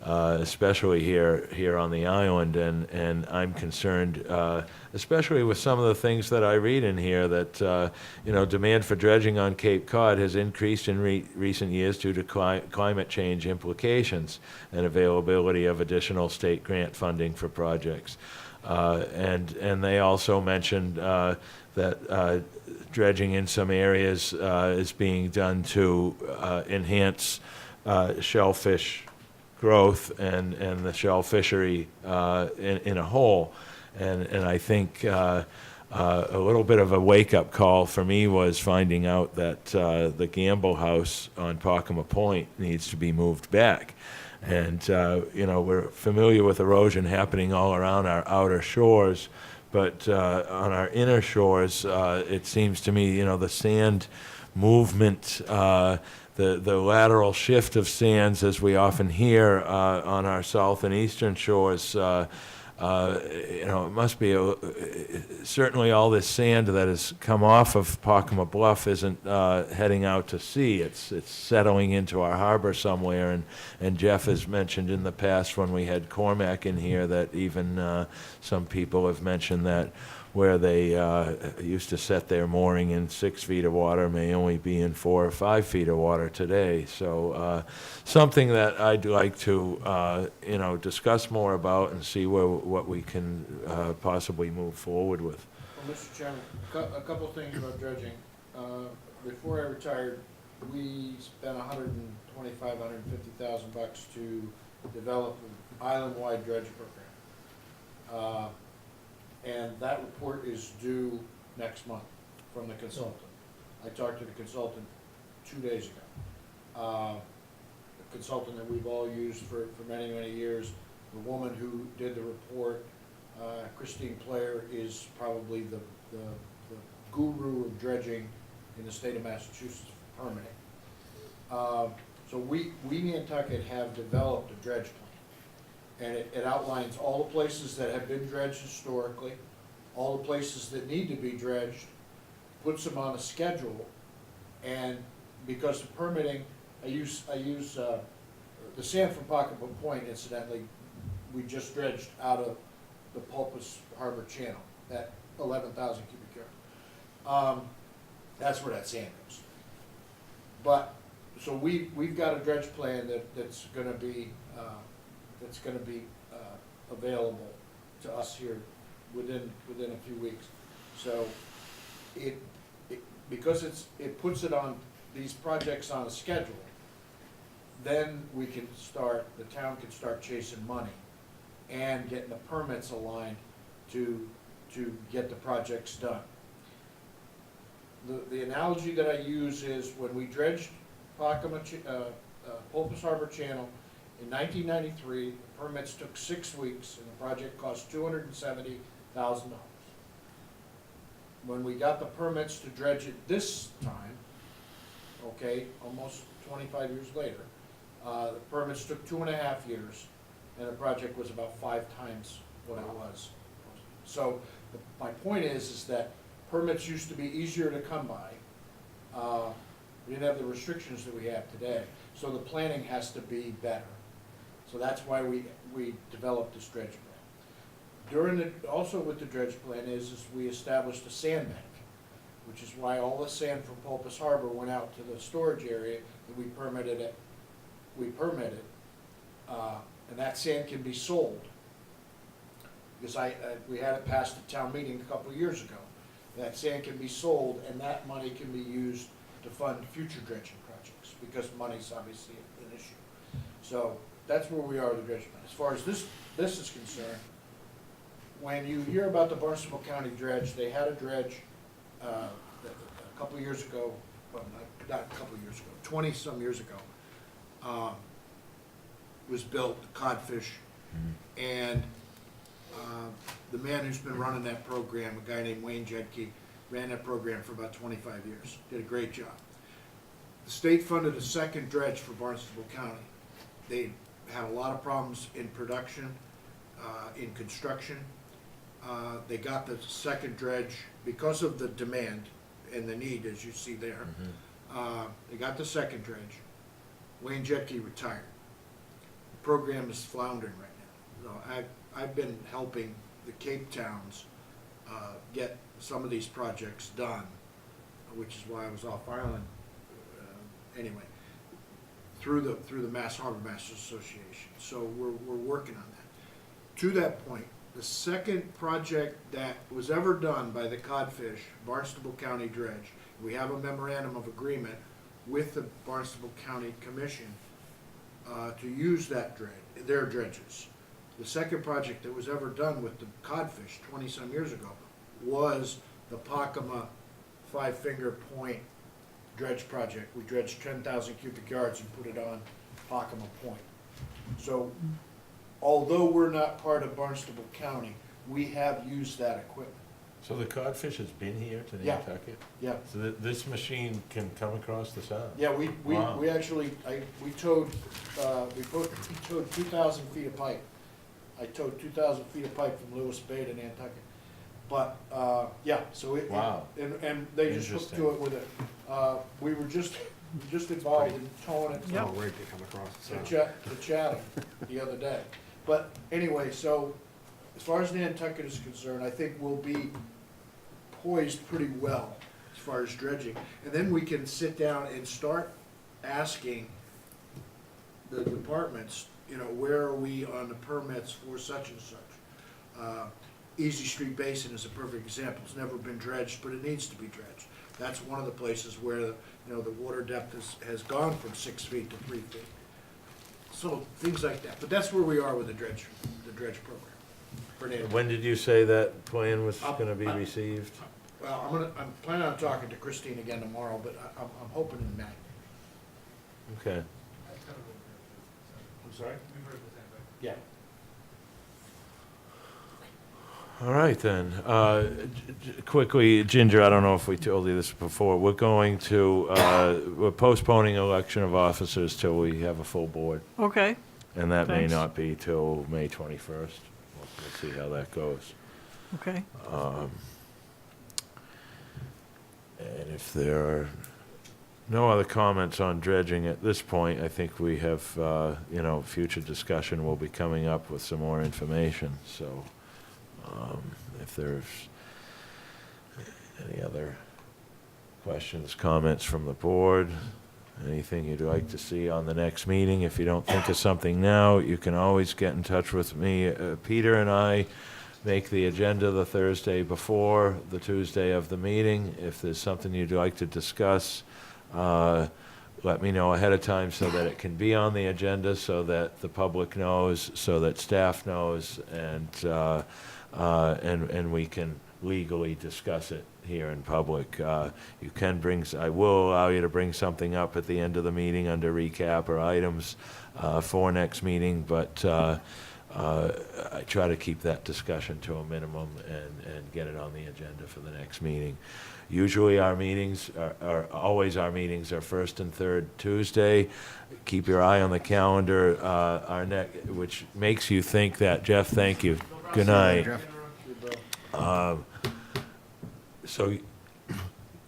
especially here on the island. And I'm concerned, especially with some of the things that I read in here, that demand for dredging on Cape Cod has increased in recent years due to climate change implications and availability of additional state grant funding for projects. And they also mentioned that dredging in some areas is being done to enhance shellfish growth and the shell fishery in a whole. And I think a little bit of a wake-up call for me was finding out that the Gamble House on Poccama Point needs to be moved back. And, we're familiar with erosion happening all around our outer shores, but on our inner shores, it seems to me, the sand movement, the lateral shift of sands, as we often hear on our south and eastern shores, it must be certainly all this sand that has come off of Poccama Bluff isn't heading out to sea. It's settling into our harbor somewhere. And Jeff has mentioned in the past when we had Cormac in here that even some people have mentioned that where they used to set their mooring in 6 feet of water may only be in 4 or 5 feet of water today. So something that I'd like to, discuss more about and see what we can possibly move forward with. Well, Mr. Chairman, a couple of things about dredging. Before I retired, we spent $125,000, $150,000 to develop island-wide dredge program. And that report is due next month from the consultant. I talked to the consultant 2 days ago. The consultant that we've all used for many, many years. The woman who did the report, Christine Player, is probably the guru of dredging in the state of Massachusetts for permitting. So we Nantucket have developed a dredge plan. And it outlines all the places that have been dredged historically, all the places that need to be dredged, puts them on a schedule. And because of permitting, I use the sand from Pocketbook Point, incidentally, we just dredged out of the Pulpus Harbor Channel, that 11,000 cubic yard. That's where that sand goes. But, so we've got a dredge plan that's gonna be available to us here within a few weeks. So because it puts it on, these projects on a schedule, then we can start, the town can start chasing money and getting the permits aligned to get the projects done. The analogy that I use is when we dredged Pulpus Harbor Channel in 1993, the permits took 6 weeks and the project cost $270,000. When we got the permits to dredge it this time, okay, almost 25 years later, the permits took 2.5 years, and the project was about 5 times what it was. So my point is that permits used to be easier to come by. We didn't have the restrictions that we have today, so the planning has to be better. So that's why we developed this dredge plan. Also with the dredge plan is we established a sandbank, which is why all the sand from Pulpus Harbor went out to the storage area that we permitted, and that sand can be sold. Because we had it passed at town meeting a couple of years ago. That sand can be sold, and that money can be used to fund future dredging projects, because money's obviously an issue. So that's where we are with the dredging plan. As far as this is concerned, when you hear about the Barnstable County dredge, they had a dredge a couple of years ago, well, not a couple of years ago, 20-some years ago, was built, the Codfish, and the man who's been running that program, a guy named Wayne Jedke, ran that program for about 25 years, did a great job. The state funded a second dredge for Barnstable County. They had a lot of problems in production, in construction. They got the second dredge because of the demand and the need, as you see there. They got the second dredge. Wayne Jedke retired. The program is floundering right now. So I've been helping the Cape Towns get some of these projects done, which is why I was off island anyway, through the Mass Harbor Masters Association. So we're working on that. To that point, the second project that was ever done by the Codfish, Barnstable County Dredge, we have a memorandum of agreement with the Barnstable County Commission to use that their dredges. The second project that was ever done with the Codfish 20-some years ago was the Pockama Five Finger Point dredge project. We dredged 10,000 cubic yards and put it on Pockama Point. So although we're not part of Barnstable County, we have used that equipment. So the Codfish has been here to Yeah. Nantucket? Yeah. So this machine can come across the sound? Yeah, Wow. we actually, we towed 2,000 feet of pipe. I towed 2,000 feet of pipe from Lewis Bay to Nantucket. But, yeah, so it. Wow. And they just hooked to it with it. We were just involved in towing it Yep. Oh, right, they come across the to sound. Chatham the other day. But anyway, so as far as Nantucket is concerned, I think we'll be poised pretty well as far as dredging. And then we can sit down and start asking the departments, where are we on the permits for such and such? Easy Street Basin is a perfect example. It's never been dredged, but it needs to be dredged. That's one of the places where, the water depth has gone from 6 feet to 3 feet. So, things like that, but that's where we are with the dredge program. For Nantucket. When did you say that plan was gonna be received? Well, I'm planning on talking to Christine again tomorrow, but I'm hoping in May. Okay. That's kind of what we're, I'm sorry? we've heard the same thing. Yeah. All right, then. Quickly, Ginger, I don't know if we told you this before, we're going to, we're postponing election of officers till we have a full board. Okay, And that may Thanks. not be till May 21st. We'll see how that goes. okay. And if there are no other comments on dredging at this point, I think we have, future discussion will be coming up with some more information. So if there's any other questions, comments from the board, anything you'd like to see on the next meeting, if you don't think of something now, you can always get in touch with me. Peter and I make the agenda the Thursday before the Tuesday of the meeting. If there's something you'd like to discuss, let me know ahead of time so that it can be on the agenda, so that the public knows, so that staff knows, and we can legally discuss it here in public. You can I will allow you to bring something up at the end of the meeting under recap or items for next meeting, but I try to keep that discussion to a minimum and get it on the agenda for the next meeting. Usually our meetings always our meetings are first and third Tuesday. Keep your eye on the calendar, which makes you think that, Jeff, thank you. Good night. Jeff. So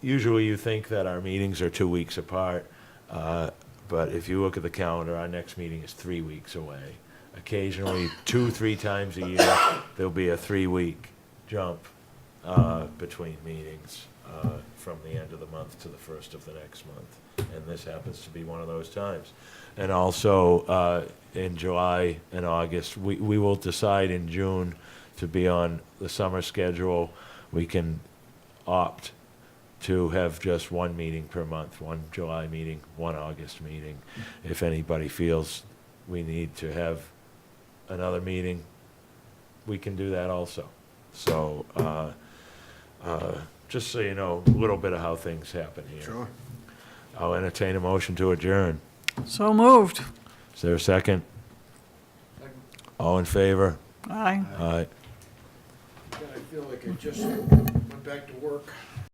usually you think that our meetings are 2 weeks apart, but if you look at the calendar, our next meeting is 3 weeks away. Occasionally, 2-3 times a year, there'll be a 3-week jump between meetings from the end of the month to the first of the next month. And this happens to be one of those times. And also, in July and August, we will decide in June to be on the summer schedule. We can opt to have just one meeting per month, one July meeting, one August meeting. If anybody feels we need to have another meeting, we can do that also. So, just so you know, a little bit of how things happen here. Sure. I'll entertain a motion to adjourn. So moved. Is there a second? All in favor? Aye. Aye. I feel like I just went back to work.